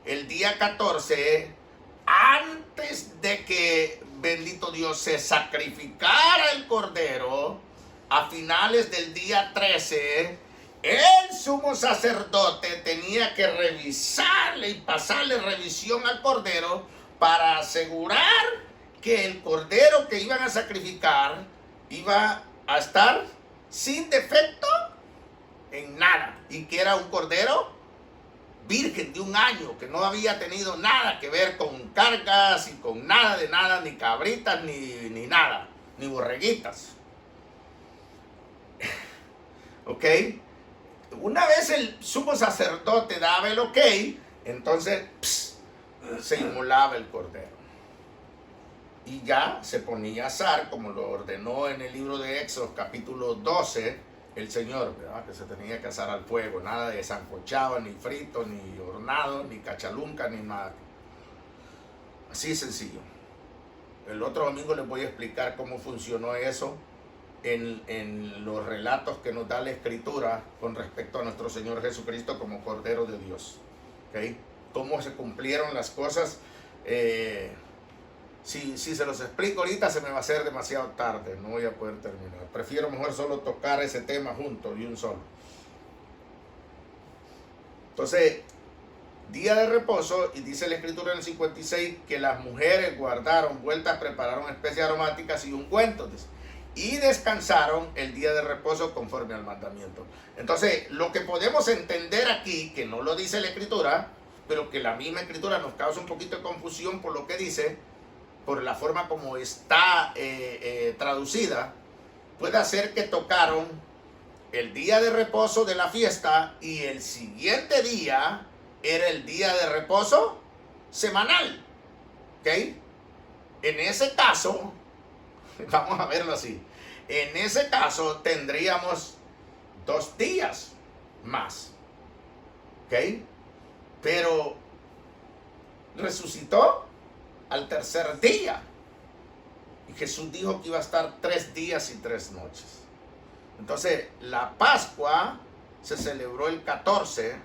El día 14, antes de que, bendito Dios, se sacrificara el cordero, a finales del día 13, el sumo sacerdote tenía que revisarle y pasarle revisión al cordero para asegurar que el cordero que iban a sacrificar iba a estar sin defecto en nada, y que era un cordero virgen de 1 año, que no había tenido nada que ver con cargas y con nada de nada, ni cabritas, ni nada, ni borreguitas. ¿Ok? Una vez el sumo sacerdote daba el ok, entonces se inmolaba el cordero. Y ya se ponía a asar, como lo ordenó en el libro de Éxodo, capítulo 12, el Señor, ¿verdad? Que se tenía que asar al fuego, nada de sancochado, ni frito, ni hornado, ni cachalunca, ni nada. Así sencillo. El otro domingo les voy a explicar cómo funcionó eso en los relatos que nos da la Escritura con respecto a nuestro Señor Jesucristo como Cordero de Dios. ¿Okay? Cómo se cumplieron las cosas. Si se los explico ahorita se me va a hacer demasiado tarde, no voy a poder terminar. Prefiero mejor solo tocar ese tema junto y un solo. Entonces, día de reposo, y dice la Escritura en el 56 que las mujeres guardaron vueltas, prepararon especias aromáticas y ungüentos, y descansaron el día de reposo conforme al mandamiento. Entonces, lo que podemos entender aquí, que no lo dice la Escritura, pero que la misma Escritura nos causa un poquito de confusión por lo que dice, por la forma como está traducida, puede hacer que tocaron el día de reposo de la fiesta y el siguiente día era el día de reposo semanal. ¿Ok? En ese caso, vamos a verlo así, en ese caso tendríamos 2 días más. ¿Ok? Pero resucitó al tercer día. Y Jesús dijo que iba a estar 3 días y 3 noches. Entonces, la Pascua se celebró el 14.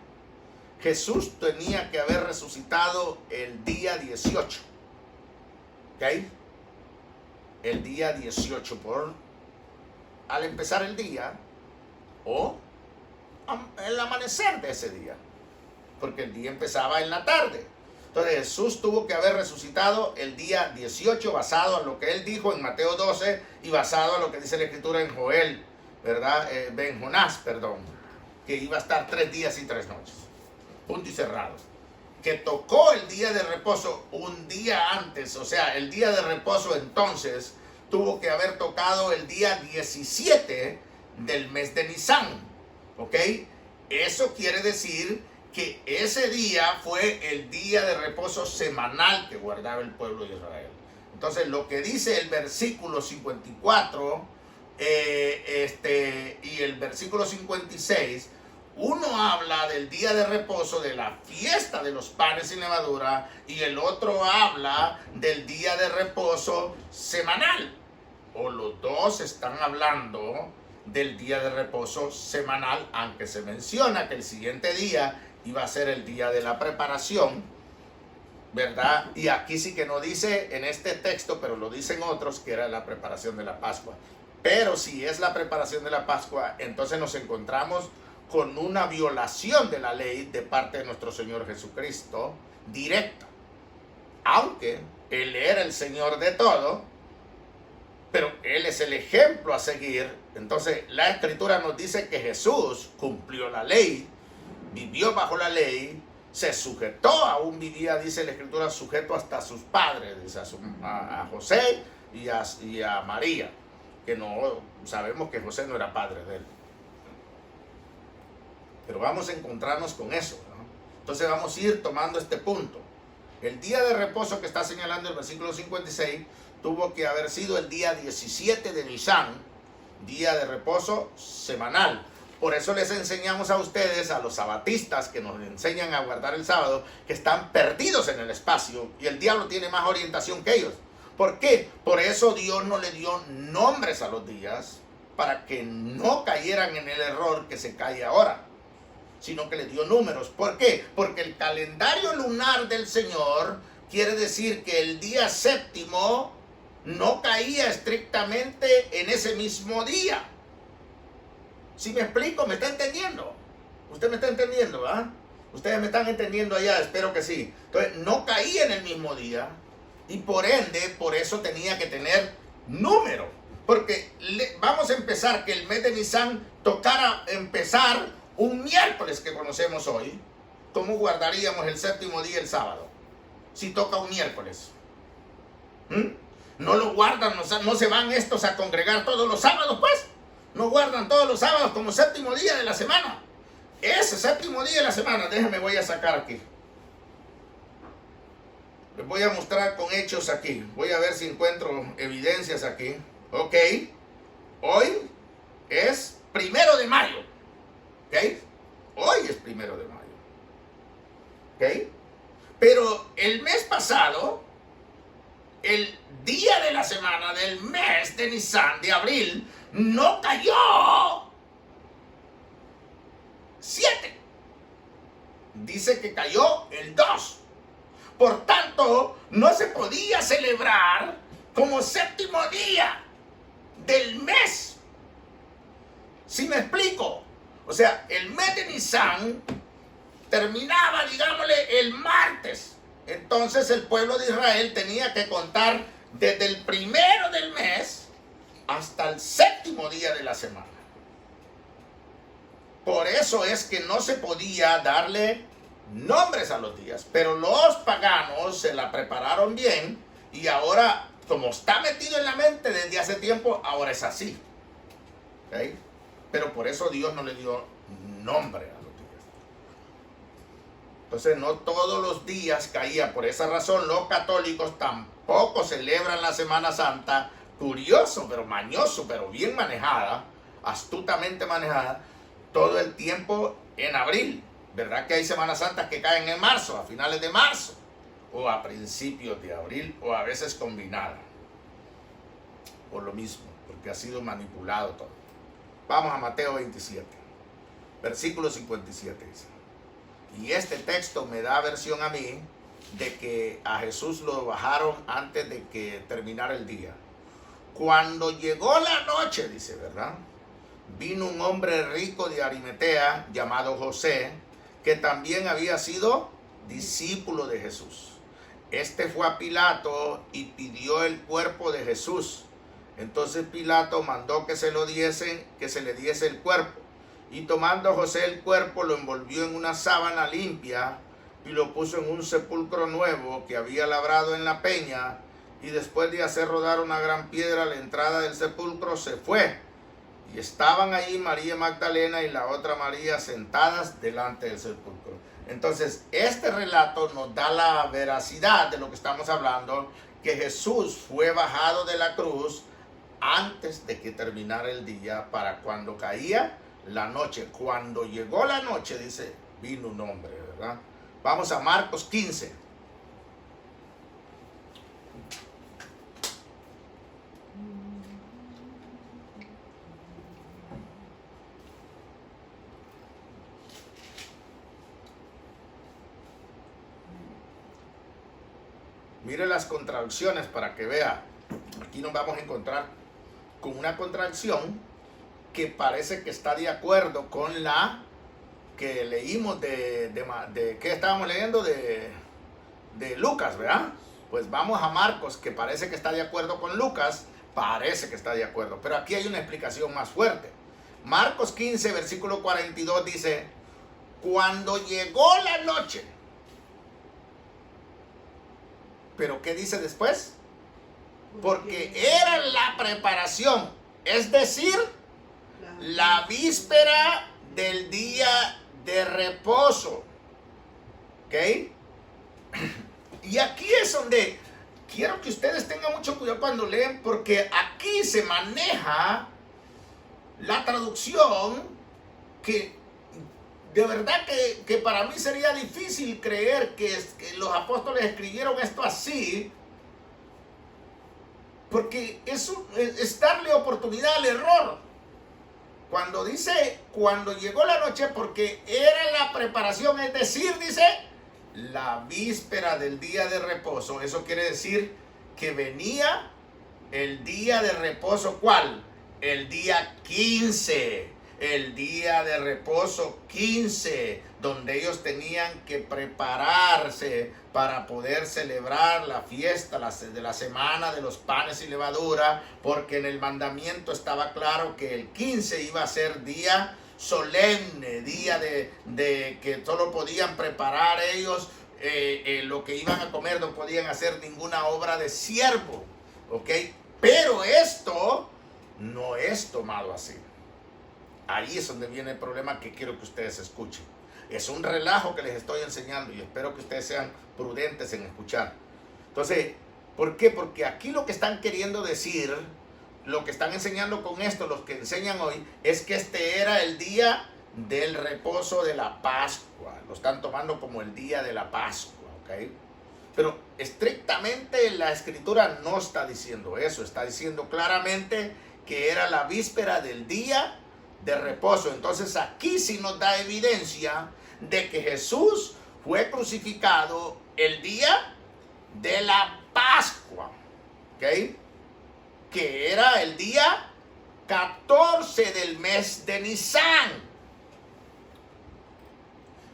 Jesús tenía que haber resucitado el día 18. ¿Ok? El día 18 al empezar el día o el amanecer de ese día. Porque el día empezaba en la tarde. Entonces Jesús tuvo que haber resucitado el día 18 basado en lo que él dijo en Mateo 12 y basado en lo que dice la Escritura en Joel, ¿verdad? En Jonás, perdón, que iba a estar 3 días y 3 noches. Punto y cerrado. Que tocó el día de reposo un día antes, o sea, el día de reposo entonces tuvo que haber tocado el día 17 del mes de Nisan, ¿ok? Eso quiere decir que ese día fue el día de reposo semanal que guardaba el pueblo de Israel. Entonces, lo que dice el versículo 54 y el versículo 56, uno habla del día de reposo, de la fiesta de los panes sin levadura, y el otro habla del día de reposo semanal. O los dos están hablando del día de reposo semanal, aunque se menciona que el siguiente día iba a ser el día de la preparación, ¿verdad? Y aquí sí que no dice en este texto, pero lo dicen otros, que era la preparación de la Pascua. Pero si es la preparación de la Pascua, entonces nos encontramos con una violación de la ley de parte de nuestro Señor Jesucristo, directa. Aunque Él era el Señor de todo, pero Él es el ejemplo a seguir. Entonces la Escritura nos dice que Jesús cumplió la ley, vivió bajo la ley, se sujetó, aún vivía, dice la Escritura, sujeto hasta a sus padres, dice a José y a María, que no sabemos que José no era padre de él. Pero vamos a encontrarnos con eso, ¿no? Entonces vamos a ir tomando este punto. El día de reposo que está señalando el versículo 56 tuvo que haber sido el día 17 de Nisan, día de reposo semanal. Por eso les enseñamos a ustedes, a los sabatistas que nos enseñan a guardar el sábado, que están perdidos en el espacio y el diablo tiene más orientación que ellos. ¿Por qué? Por eso Dios no le dio nombres a los días, para que no cayeran en el error que se cae ahora, sino que le dio números. ¿Por qué? Porque el calendario lunar del Señor quiere decir que el día séptimo no caía estrictamente en ese mismo día. ¿Sí me explico? ¿Me está entendiendo? ¿Usted me está entendiendo, ¿verdad? Ustedes me están entendiendo allá, espero que sí. Entonces, no caía en el mismo día y por ende, por eso tenía que tener número. Porque vamos a empezar que el mes de Nisan tocara empezar un miércoles que conocemos hoy. ¿Cómo guardaríamos el séptimo día el sábado? Si toca un miércoles. No lo guardan, no se van estos a congregar todos los sábados, pues. No guardan todos los sábados como séptimo día de la semana. Ese séptimo día de la semana, déjame, voy a sacar aquí. Les voy a mostrar con hechos aquí. Voy a ver si encuentro evidencias aquí. Ok. Hoy es 1 de mayo. ¿Ok? Hoy es 1 de mayo. ¿Ok? Pero el mes pasado, el día de la semana del mes de Nisan, de abril, no cayó 7. Dice que cayó el 2. Por tanto, no se podía celebrar como séptimo día del mes. ¿Sí me explico? O sea, el mes de Nisan terminaba, digámosle, el martes. Entonces el pueblo de Israel tenía que contar desde el 1 del mes hasta el 7º día de la semana. Por eso es que no se podía darle nombres a los días. Pero los paganos se la prepararon bien y ahora, como está metido en la mente desde hace tiempo, ahora es así. ¿Okay? Pero por eso Dios no le dio nombre a los días. Entonces no todos los días caía. Por esa razón los católicos tampoco celebran la Semana Santa. Curioso, pero mañoso, pero bien manejada, astutamente manejada, todo el tiempo en abril. ¿Verdad que hay Semanas Santas que caen en marzo, a finales de marzo, o a principios de abril, o a veces combinada? Por lo mismo, porque ha sido manipulado todo. Vamos a Mateo 27, versículo 57 dice. Y este texto me da versión a mí de que a Jesús lo bajaron antes de que terminara el día. Cuando llegó la noche, dice, ¿verdad? Vino un hombre rico de Arimatea llamado José, que también había sido discípulo de Jesús. Este fue a Pilato y pidió el cuerpo de Jesús. Entonces Pilato mandó que se le diese el cuerpo. Y tomando José el cuerpo, lo envolvió en una sábana limpia y lo puso en un sepulcro nuevo que había labrado en la peña. Y después de hacer rodar una gran piedra a la entrada del sepulcro, se fue. Y estaban ahí María Magdalena y la otra María sentadas delante del sepulcro. Entonces, este relato nos da la veracidad de lo que estamos hablando, que Jesús fue bajado de la cruz antes de que terminara el día, para cuando caía la noche. Cuando llegó la noche, dice, vino un hombre, ¿verdad? Vamos a Marcos 15. Mire las contradicciones para que vea. Aquí nos vamos a encontrar con una contradicción que parece que está de acuerdo con la que leímos de ¿qué estábamos leyendo? De Lucas, ¿verdad? Pues vamos a Marcos, que parece que está de acuerdo con Lucas, parece que está de acuerdo, pero aquí hay una explicación más fuerte. Marcos 15, versículo 42 dice, cuando llegó la noche. ¿Pero qué dice después? Porque era la preparación, es decir, la víspera del día de reposo. ¿Ok? Y aquí es donde quiero que ustedes tengan mucho cuidado cuando leen, porque aquí se maneja la traducción que de verdad que para mí sería difícil creer que los apóstoles escribieron esto así, porque es darle oportunidad al error. Cuando dice, cuando llegó la noche, porque era la preparación, es decir, dice, la víspera del día de reposo. Eso quiere decir que venía el día de reposo. ¿Cuál? El día 15. El día de reposo 15, donde ellos tenían que prepararse para poder celebrar la fiesta de la semana de los panes y levadura, porque en el mandamiento estaba claro que el 15 iba a ser día solemne, día de que solo podían preparar ellos lo que iban a comer, no podían hacer ninguna obra de siervo, ¿ok? Pero esto no es tomado así. Ahí es donde viene el problema que quiero que ustedes escuchen. Es un relajo que les estoy enseñando y espero que ustedes sean prudentes en escuchar. Entonces, ¿por qué? Porque aquí lo que están queriendo decir, lo que están enseñando con esto, los que enseñan hoy, es que este era el día del reposo de la Pascua. Lo están tomando como el día de la Pascua, ¿ok? Pero estrictamente la Escritura no está diciendo eso. Está diciendo claramente que era la víspera del día de reposo. Entonces aquí sí nos da evidencia de que Jesús fue crucificado el día de la Pascua, ¿ok? Que era el día 14 del mes de Nisan.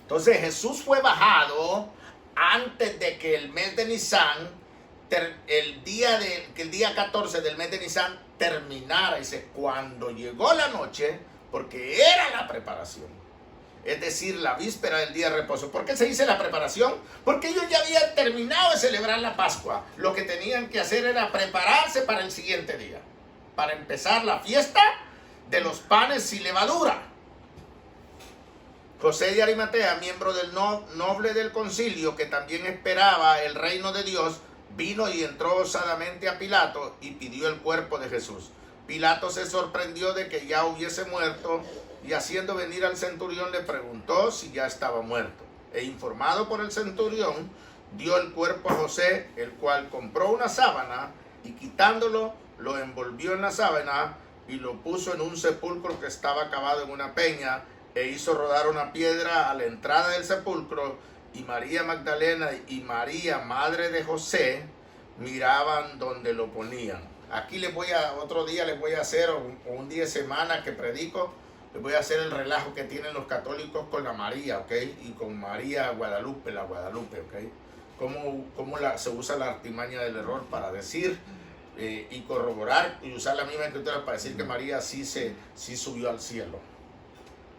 Entonces Jesús fue bajado antes de que el mes de Nisan, el día 14 del mes de Nisan terminara. Dice, cuando llegó la noche, porque era la preparación, es decir, la víspera del día de reposo. ¿Por qué se dice la preparación? Porque ellos ya habían terminado de celebrar la Pascua. Lo que tenían que hacer era prepararse para el siguiente día, para empezar la fiesta de los panes sin levadura. José de Arimatea, miembro del noble del concilio, que también esperaba el reino de Dios, vino y entró osadamente a Pilato y pidió el cuerpo de Jesús. Pilato se sorprendió de que ya hubiese muerto y haciendo venir al centurión le preguntó si ya estaba muerto. E informado por el centurión, dio el cuerpo a José, el cual compró una sábana y quitándolo, lo envolvió en la sábana y lo puso en un sepulcro que estaba cavado en una peña e hizo rodar una piedra a la entrada del sepulcro. Y María Magdalena y María, madre de José, miraban donde lo ponían. Aquí otro día les voy a hacer, o un día de semana que predico, les voy a hacer el relajo que tienen los católicos con la María, ¿ok? Y con María Guadalupe, la Guadalupe, ¿ok? Cómo se usa la artimaña del error para decir y corroborar y usar la misma escritura para decir que María sí subió al cielo,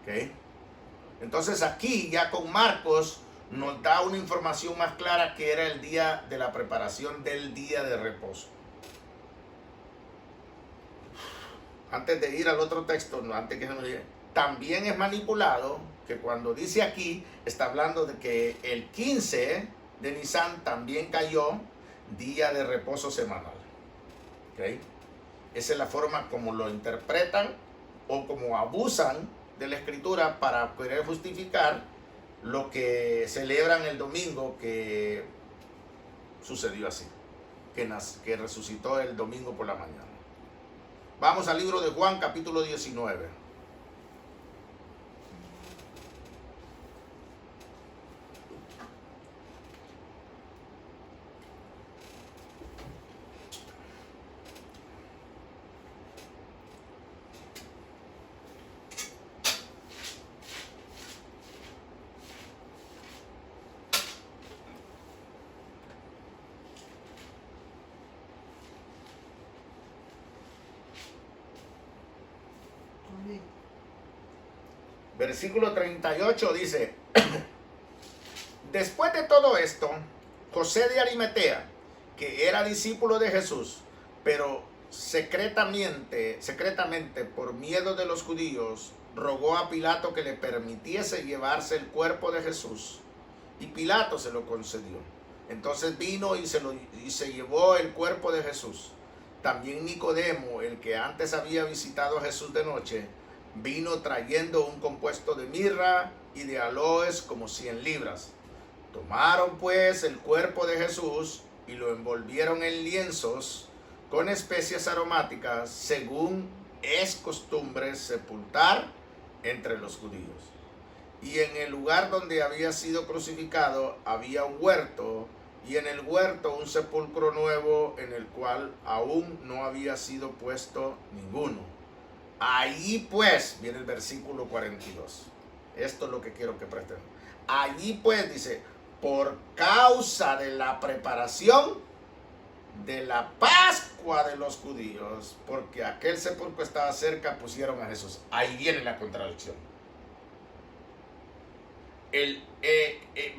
¿ok? Entonces aquí ya con Marcos nos da una información más clara que era el día de la preparación del día de reposo. Antes de ir al otro texto, antes que se nos llegue, también es manipulado que cuando dice aquí, está hablando de que el 15 de Nisan también cayó día de reposo semanal. ¿Okay? Esa es la forma como lo interpretan o como abusan de la escritura para querer justificar lo que celebran el domingo, que sucedió así, que resucitó el domingo por la mañana. Vamos al libro de Juan, capítulo 19. Versículo 38 dice: después de todo esto, José de Arimatea, que era discípulo de Jesús, pero secretamente por miedo de los judíos, rogó a Pilato que le permitiese llevarse el cuerpo de Jesús, y Pilato se lo concedió. Entonces vino y se llevó el cuerpo de Jesús. También Nicodemo, el que antes había visitado a Jesús de noche, vino trayendo un compuesto de mirra y de aloes como 100 libras. Tomaron pues el cuerpo de Jesús y lo envolvieron en lienzos con especias aromáticas, según es costumbre sepultar entre los judíos. Y en el lugar donde había sido crucificado había un huerto, y en el huerto un sepulcro nuevo, en el cual aún no había sido puesto ninguno. Allí pues, viene el versículo 42. Esto es lo que quiero que presten. Allí pues, dice, por causa de la preparación de la Pascua de los judíos, porque aquel sepulcro estaba cerca, pusieron a Jesús. Ahí viene la contradicción.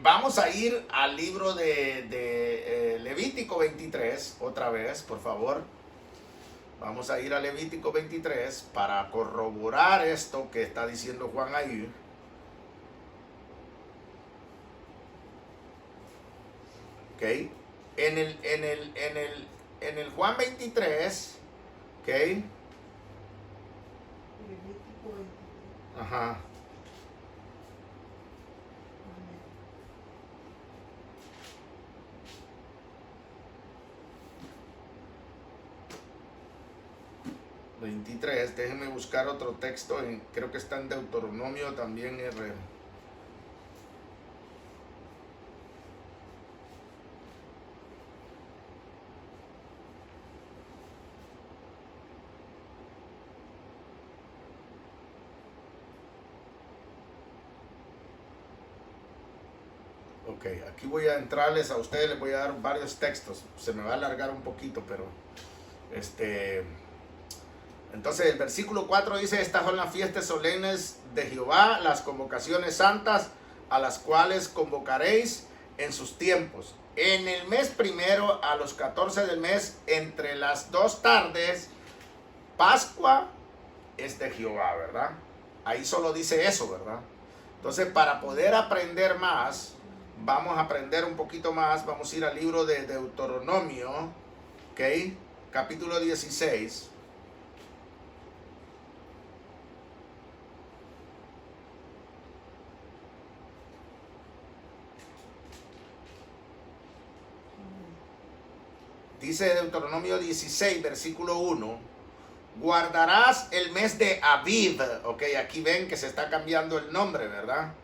Vamos a ir al libro de Levítico 23, otra vez, por favor. Vamos a ir a Levítico 23 para corroborar esto que está diciendo Juan ahí. Ok. En el Juan 23, ok. Ajá. Déjenme buscar otro texto, creo que está en Deuteronomio también. Ok, aquí voy a entrarles a ustedes, les voy a dar varios textos, se me va a alargar un poquito, pero entonces el versículo 4 dice: estas son las fiestas solemnes de Jehová, las convocaciones santas, a las cuales convocaréis en sus tiempos. En el mes primero, a los 14 del mes, entre las 2 tardes, Pascua es de Jehová, ¿verdad? Ahí solo dice eso, ¿verdad? Entonces, para poder aprender más, vamos a aprender un poquito más, vamos a ir al libro de Deuteronomio, ¿ok? Capítulo 16. Dice Deuteronomio 16, versículo 1, guardarás el mes de Aviv. Ok, aquí ven que se está cambiando el nombre, ¿verdad?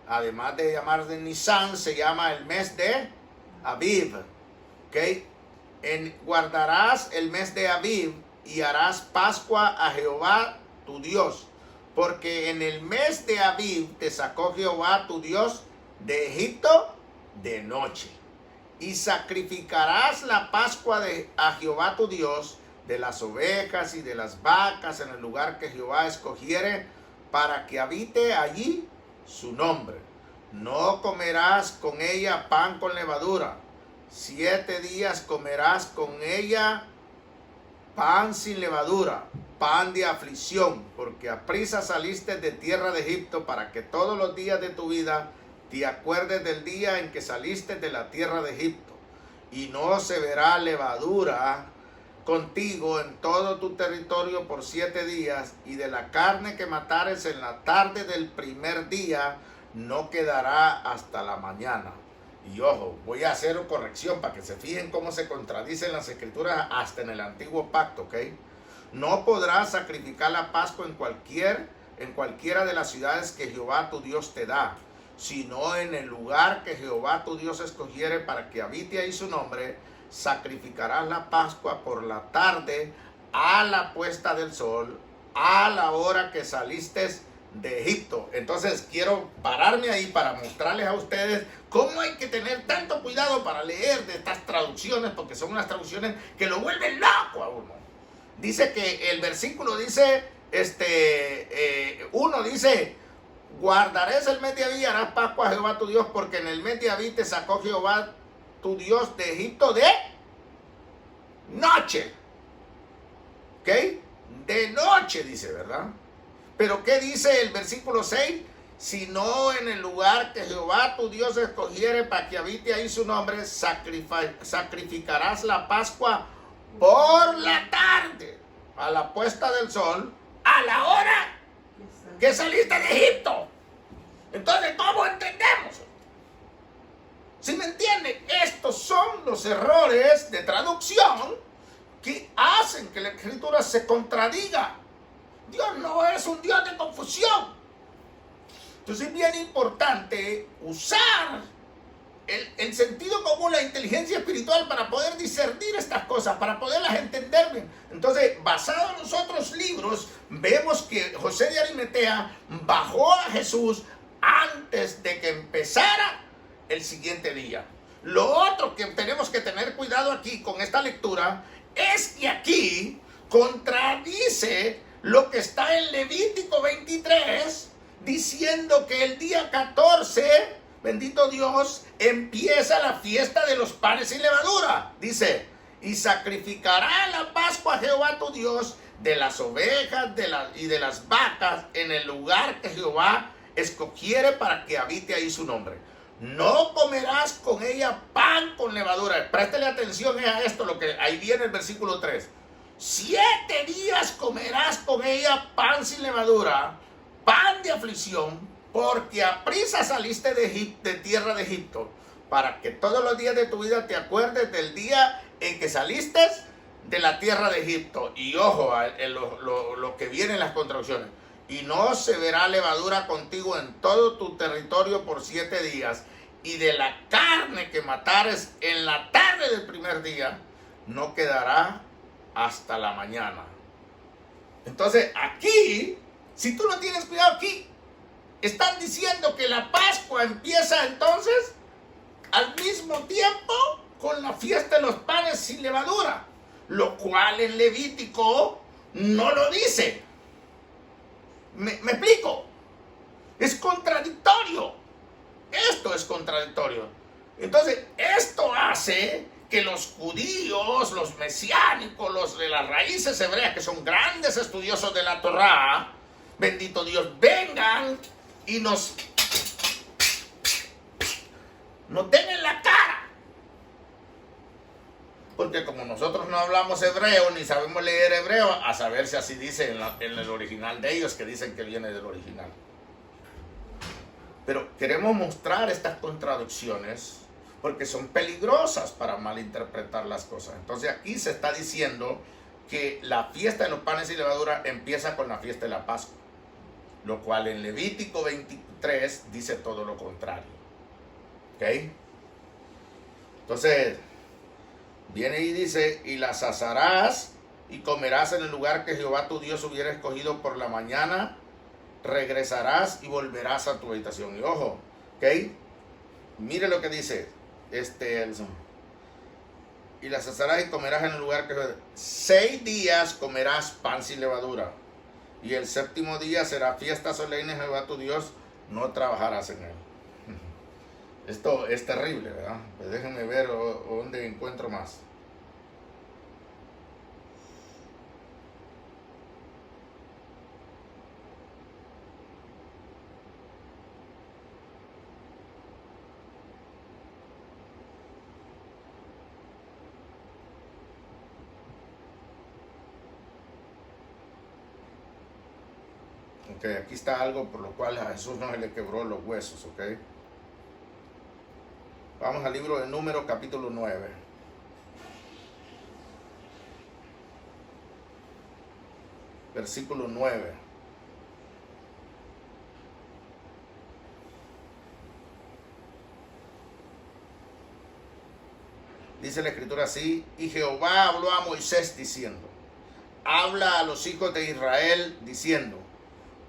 Además de llamar de Nisan, se llama el mes de Aviv. Ok, guardarás el mes de Aviv y harás Pascua a Jehová tu Dios, porque en el mes de Aviv te sacó Jehová tu Dios de Egipto de noche. Y sacrificarás la Pascua a Jehová tu Dios de las ovejas y de las vacas en el lugar que Jehová escogiere para que habite allí su nombre. No comerás con ella pan con levadura. 7 días comerás con ella pan sin levadura, pan de aflicción, porque aprisa saliste de tierra de Egipto, para que todos los días de tu vida te acuerdes del día en que saliste de la tierra de Egipto. Y no se verá levadura contigo en todo tu territorio por 7 días, y de la carne que matares en la tarde del primer día, no quedará hasta la mañana. Y ojo, voy a hacer una corrección para que se fijen cómo se contradicen las escrituras hasta en el antiguo pacto, ¿ok? No podrás sacrificar la Pascua en cualquiera de las ciudades que Jehová tu Dios te da, sino en el lugar que Jehová tu Dios escogiere para que habite ahí su nombre. Sacrificarás la Pascua por la tarde, a la puesta del sol, a la hora que saliste de Egipto. Entonces quiero pararme ahí para mostrarles a ustedes cómo hay que tener tanto cuidado para leer de estas traducciones, porque son unas traducciones que lo vuelven loco a uno. Dice que el versículo dice, uno dice: guardarás el mes de Abí y harás Pascua a Jehová tu Dios, porque en el mes de Abí te sacó Jehová tu Dios de Egipto de noche. ¿Ok? De noche dice, ¿verdad? Pero ¿qué dice el versículo 6? Sino en el lugar que Jehová tu Dios escogiere para que habite ahí su nombre, sacrificarás la Pascua por la tarde, a la puesta del sol, a la hora que saliste de Egipto. Entonces, ¿cómo entendemos? ¿Sí me entienden? Estos son los errores de traducción que hacen que la escritura se contradiga. Dios no es un Dios de confusión. Entonces es bien importante usar el sentido común, la inteligencia espiritual para poder discernir estas cosas, para poderlas entender bien. Entonces, basado en los otros libros, vemos que José de Arimatea bajó a Jesús antes de que empezara el siguiente día. Lo otro que tenemos que tener cuidado aquí con esta lectura es que aquí contradice lo que está en Levítico 23, diciendo que el día 14, bendito Dios, empieza la fiesta de los panes sin levadura. Dice: y sacrificará la Pascua a Jehová tu Dios de las ovejas y de las vacas en el lugar que Jehová escogiere para que habite ahí su nombre. No comerás con ella pan con levadura. Préstele atención a esto, lo que ahí viene el versículo 3. 7 días comerás con ella pan sin levadura, pan de aflicción, porque aprisa saliste de tierra de Egipto, para que todos los días de tu vida te acuerdes del día en que saliste de la tierra de Egipto. Y ojo, lo que viene en las contracciones. Y no se verá levadura contigo en todo tu territorio por 7 días. Y de la carne que matares en la tarde del primer día, no quedará hasta la mañana. Entonces aquí, si tú no tienes cuidado aquí, están diciendo que la Pascua empieza entonces al mismo tiempo con la fiesta de los panes sin levadura, lo cual en Levítico no lo dice. ¿Me explico? Es contradictorio. Esto es contradictorio. Entonces, esto hace que los judíos, los mesiánicos, los de las raíces hebreas, que son grandes estudiosos de la Torá, bendito Dios, vengan y nos den en la cara. Porque como nosotros no hablamos hebreo, ni sabemos leer hebreo, a saber si así dice en el original de ellos, que dicen que viene del original. Pero queremos mostrar estas contradicciones porque son peligrosas para malinterpretar las cosas. Entonces aquí se está diciendo que la fiesta de los panes y levadura empieza con la fiesta de la Pascua, lo cual en Levítico 23 dice todo lo contrario. ¿Ok? Entonces viene y dice: y las asarás y comerás en el lugar que Jehová tu Dios hubiera escogido por la mañana. Regresarás y volverás a tu habitación. Y ojo, ¿ok? Mire lo que dice. Y las asarás y comerás en el lugar que... 6 días comerás pan sin levadura. Y el 7º día será fiesta solemne a Jehová tu Dios. No trabajarás en él. Esto es terrible, ¿verdad? Pues déjenme ver dónde encuentro más. Ok, aquí está algo por lo cual a Jesús no se le quebró los huesos, ok. Vamos al libro de Números, capítulo 9. Versículo 9. Dice la escritura así: y Jehová habló a Moisés diciendo, habla a los hijos de Israel diciendo,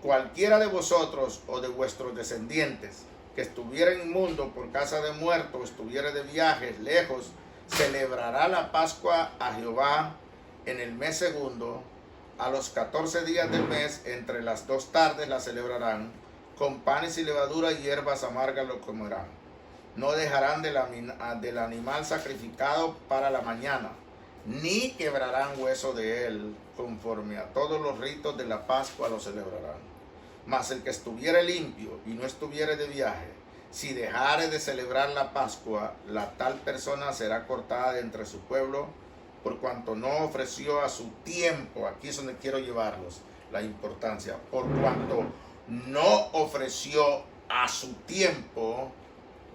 cualquiera de vosotros o de vuestros descendientes que estuviera inmundo por casa de muerto o estuviera de viajes lejos, celebrará la Pascua a Jehová en el mes segundo, a los 14 días del mes, entre las 2 tardes la celebrarán, con panes y levadura y hierbas amargas lo comerán. No dejarán del animal sacrificado para la mañana, ni quebrarán hueso de él, conforme a todos los ritos de la Pascua lo celebrarán. Mas el que estuviere limpio y no estuviere de viaje, si dejare de celebrar la Pascua, la tal persona será cortada de entre su pueblo, por cuanto no ofreció a su tiempo. Aquí es donde quiero llevarlos, la importancia. Por cuanto no ofreció a su tiempo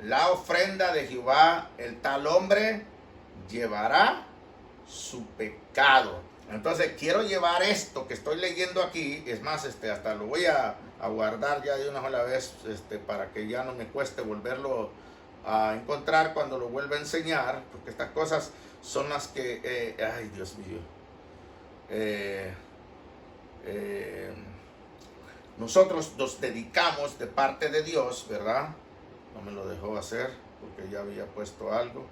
la ofrenda de Jehová, el tal hombre llevará su pecado. Entonces quiero llevar esto que estoy leyendo aquí, es más, hasta lo voy a guardar ya de una sola vez, para que ya no me cueste volverlo a encontrar cuando lo vuelva a enseñar, porque estas cosas son las que, ay Dios mío, nosotros nos dedicamos de parte de Dios, ¿verdad? No me lo dejó hacer porque ya había puesto algo.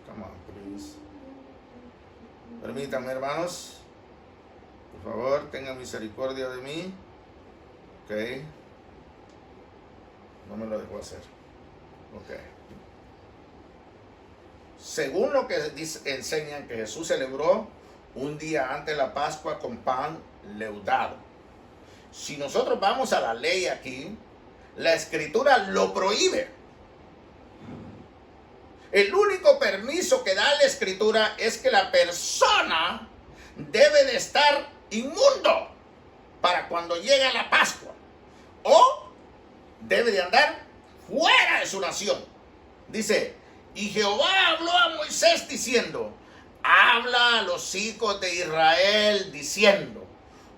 Come on, please. Permítanme, hermanos. Por favor, tengan misericordia de mí. Ok. No me lo dejó hacer. Ok. Según lo que enseñan, que Jesús celebró un día antes de la Pascua con pan leudado. Si nosotros vamos a la ley aquí, la escritura lo prohíbe. El único permiso que da la escritura es que la persona debe de estar inmundo para cuando llegue la Pascua, o debe de andar fuera de su nación. Dice, y Jehová habló a Moisés diciendo, habla a los hijos de Israel diciendo,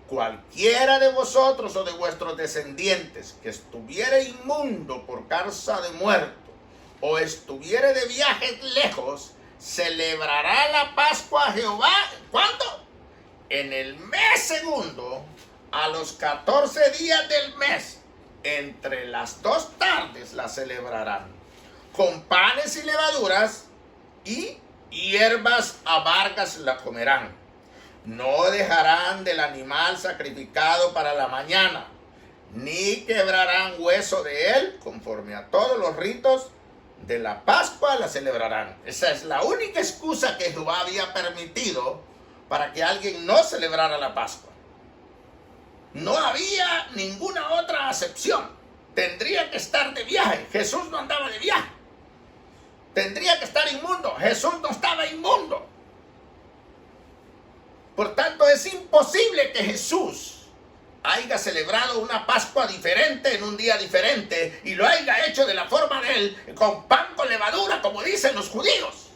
cualquiera de vosotros o de vuestros descendientes que estuviere inmundo por causa de muerto o estuviere de viajes lejos, celebrará la Pascua a Jehová. ¿Cuándo? En el mes segundo, a los 14 días del mes, entre las 2 tardes la celebrarán, con panes y levaduras y hierbas amargas la comerán. No dejarán del animal sacrificado para la mañana, ni quebrarán hueso de él, conforme a todos los ritos de la Pascua la celebrarán. Esa es la única excusa que Jehová había permitido para que alguien no celebrara la Pascua. No había ninguna otra acepción. Tendría que estar de viaje. Jesús no andaba de viaje. Tendría que estar inmundo. Jesús no estaba inmundo. Por tanto, es imposible que Jesús haya celebrado una Pascua diferente en un día diferente y lo haya hecho de la forma de él, con pan con levadura, como dicen los judíos,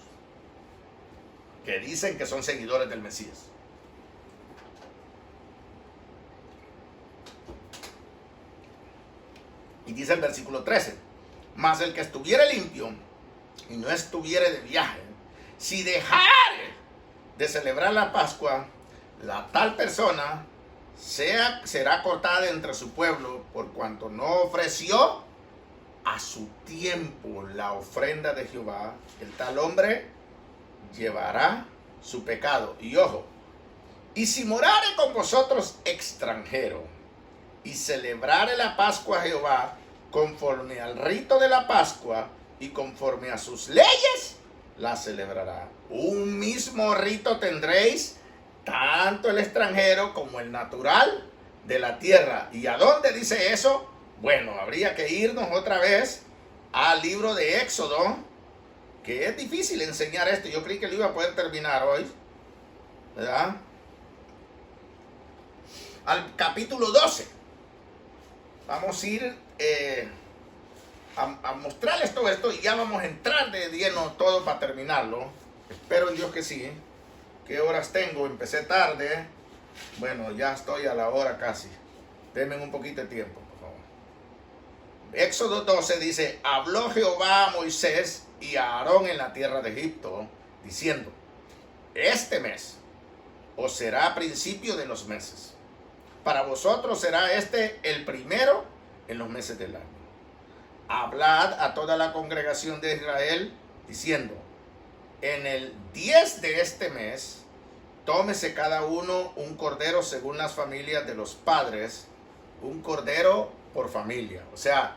que dicen que son seguidores del Mesías. Y dice el versículo 13, mas el que estuviere limpio y no estuviere de viaje, si dejare de celebrar la Pascua, la tal persona será cortada entre su pueblo, por cuanto no ofreció a su tiempo la ofrenda de Jehová. El tal hombre llevará su pecado. Y ojo, y si morare con vosotros extranjero y celebrare la Pascua a Jehová conforme al rito de la Pascua y conforme a sus leyes, la celebrará. Un mismo rito tendréis, tanto el extranjero como el natural de la tierra. ¿Y a dónde dice eso? Bueno, habría que irnos otra vez al libro de Éxodo, que es difícil enseñar esto. Yo creí que lo iba a poder terminar hoy, ¿verdad? Al capítulo 12. Vamos a ir a mostrarles todo esto y ya vamos a entrar de lleno todo para terminarlo. Espero en Dios que sí. ¿Qué horas tengo? Empecé tarde. Bueno, ya estoy a la hora casi. Denme un poquito de tiempo, por favor. Éxodo 12 dice: habló Jehová a Moisés y a Aarón en la tierra de Egipto, diciendo: este mes os será principio de los meses. Para vosotros será este el primero en los meses del año. Hablad a toda la congregación de Israel, diciendo: en el 10 de este mes, tómese cada uno un cordero según las familias de los padres, un cordero por familia. O sea,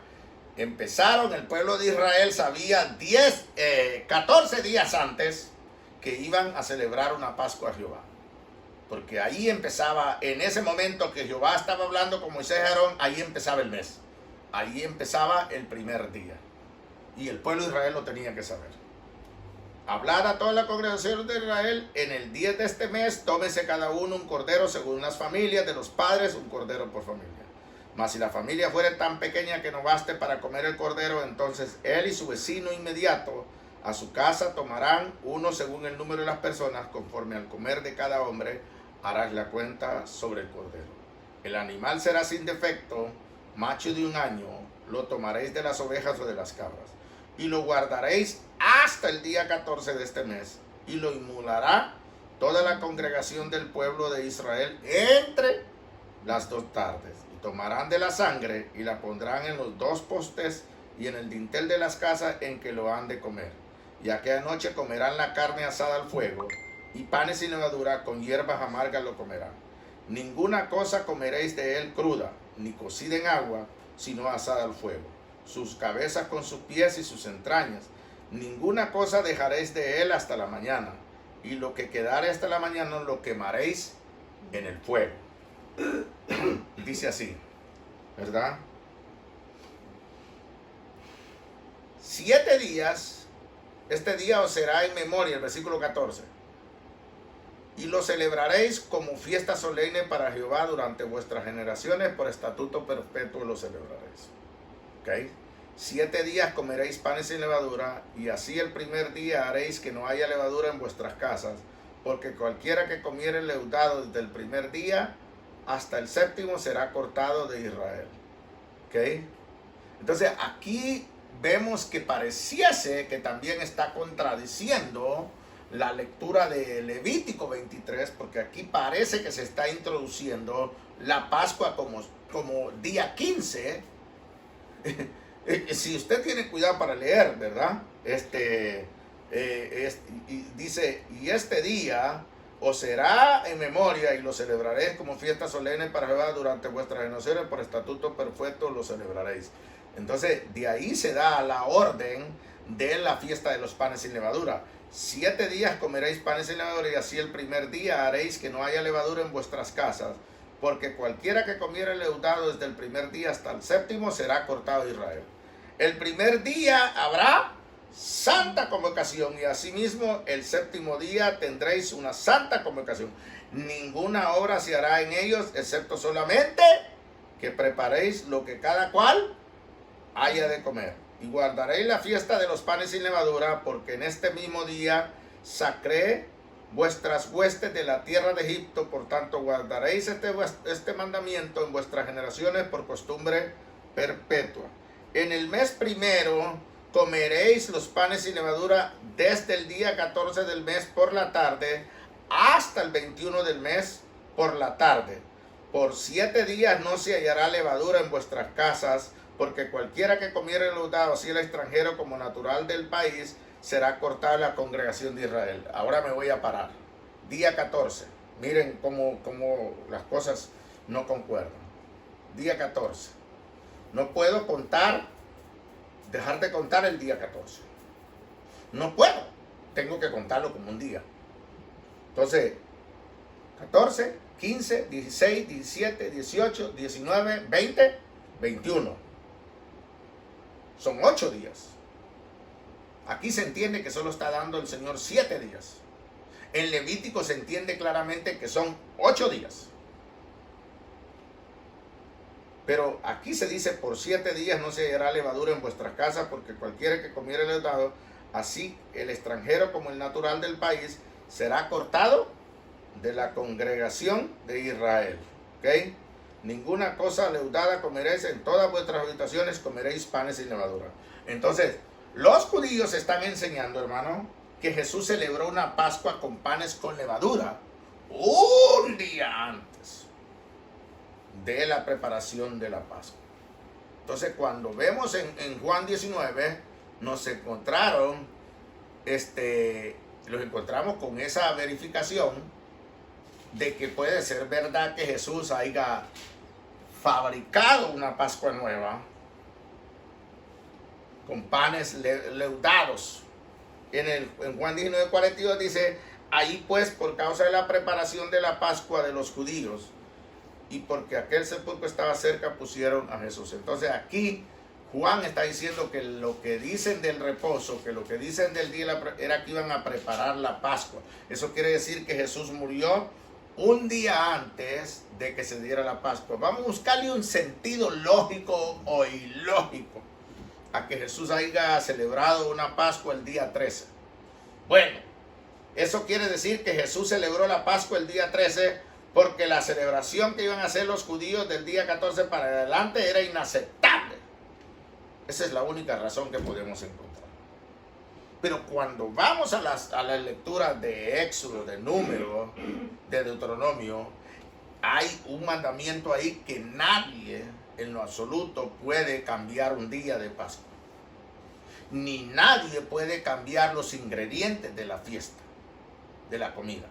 empezaron, el pueblo de Israel sabía 14 días antes que iban a celebrar una Pascua a Jehová. Porque ahí empezaba, en ese momento que Jehová estaba hablando con Moisés y Aarón, ahí empezaba el mes. Ahí empezaba el primer día. Y el pueblo de Israel lo tenía que saber. Hablad a toda la congregación de Israel, en el 10 de este mes, tómese cada uno un cordero según las familias de los padres, un cordero por familia. Mas si la familia fuera tan pequeña que no baste para comer el cordero, entonces él y su vecino inmediato a su casa tomarán uno según el número de las personas, conforme al comer de cada hombre, harás la cuenta sobre el cordero. El animal será sin defecto, macho de 1 año, lo tomaréis de las ovejas o de las cabras, y lo guardaréis hasta el día 14 de este mes, y lo inmolará toda la congregación del pueblo de Israel entre las 2 tardes, y tomarán de la sangre y la pondrán en los 2 postes y en el dintel de las casas en que lo han de comer. Y aquella noche comerán la carne asada al fuego, y panes sin levadura con hierbas amargas lo comerán. Ninguna cosa comeréis de él cruda, ni cocida en agua, sino asada al fuego. Sus cabezas con sus pies y sus entrañas. Ninguna cosa dejaréis de él hasta la mañana, y lo que quedare hasta la mañana lo quemaréis en el fuego. Dice así, ¿verdad? 7 días, este día os será en memoria, el versículo 14. Y lo celebraréis como fiesta solemne para Jehová durante vuestras generaciones, por estatuto perpetuo lo celebraréis. ¿Ok? 7 días comeréis panes sin levadura, y así el primer día haréis que no haya levadura en vuestras casas, porque cualquiera que comiere leudado desde el primer día hasta el 7º será cortado de Israel. ¿Ok? Entonces aquí vemos que pareciese que también está contradiciendo la lectura de Levítico 23, porque aquí parece que se está introduciendo la Pascua como día 15. Si usted tiene cuidado para leer, ¿verdad? Dice: y este día os será en memoria, y lo celebraréis como fiesta solemne para Jehová durante vuestras generaciones, por estatuto perfecto lo celebraréis. Entonces, de ahí se da la orden de la fiesta de los panes sin levadura. 7 días comeréis panes sin levadura, y así el primer día haréis que no haya levadura en vuestras casas, porque cualquiera que comiere leudado desde el primer día hasta el 7º será cortado de Israel. El primer día habrá santa convocación, y asimismo el 7º día tendréis una santa convocación. Ninguna obra se hará en ellos, excepto solamente que preparéis lo que cada cual haya de comer. Y guardaréis la fiesta de los panes sin levadura, porque en este mismo día sacré vuestras huestes de la tierra de Egipto. Por tanto, guardaréis este mandamiento en vuestras generaciones por costumbre perpetua. En el mes primero comeréis los panes sin levadura desde el día 14 del mes por la tarde hasta el 21 del mes por la tarde. Por 7 días no se hallará levadura en vuestras casas, porque cualquiera que comiere leudado, así el extranjero como natural del país, será cortado de la congregación de Israel. Ahora me voy a parar. Día 14. Miren cómo las cosas no concuerdan. Día 14. No puedo dejar de contar el día 14. No puedo. Tengo que contarlo como un día. Entonces, 14, 15, 16, 17, 18, 19, 20, 21. Son 8 días. Aquí se entiende que solo está dando el Señor 7 días. En Levítico se entiende claramente que son 8 días. Pero aquí se dice, por 7 días no se hallará levadura en vuestras casas, porque cualquiera que comiere leudado, así el extranjero como el natural del país, será cortado de la congregación de Israel. ¿Ok? Ninguna cosa leudada comeréis, en todas vuestras habitaciones comeréis panes sin levadura. Entonces, los judíos están enseñando, hermano, que Jesús celebró una Pascua con panes con levadura un día antes de la preparación de la Pascua. Entonces, cuando vemos en Juan 19, los encontramos con esa verificación de que puede ser verdad que Jesús haya fabricado una Pascua nueva con panes leudados. En Juan 19:42 dice, ahí pues por causa de la preparación de la Pascua de los judíos y porque aquel sepulcro estaba cerca, pusieron a Jesús. Entonces aquí Juan está diciendo que lo que dicen del reposo, que lo que dicen del día era que iban a preparar la Pascua. Eso quiere decir que Jesús murió un día antes de que se diera la Pascua. Vamos a buscarle un sentido lógico o ilógico a que Jesús haya celebrado una Pascua el día 13. Bueno, eso quiere decir que Jesús celebró la Pascua el día 13 porque la celebración que iban a hacer los judíos del día 14 para adelante era inaceptable. Esa es la única razón que podemos encontrar. Pero cuando vamos a las lecturas de Éxodo, de Número, de Deuteronomio, hay un mandamiento ahí que nadie en lo absoluto puede cambiar un día de Pascua. Ni nadie puede cambiar los ingredientes de la fiesta, de la comida.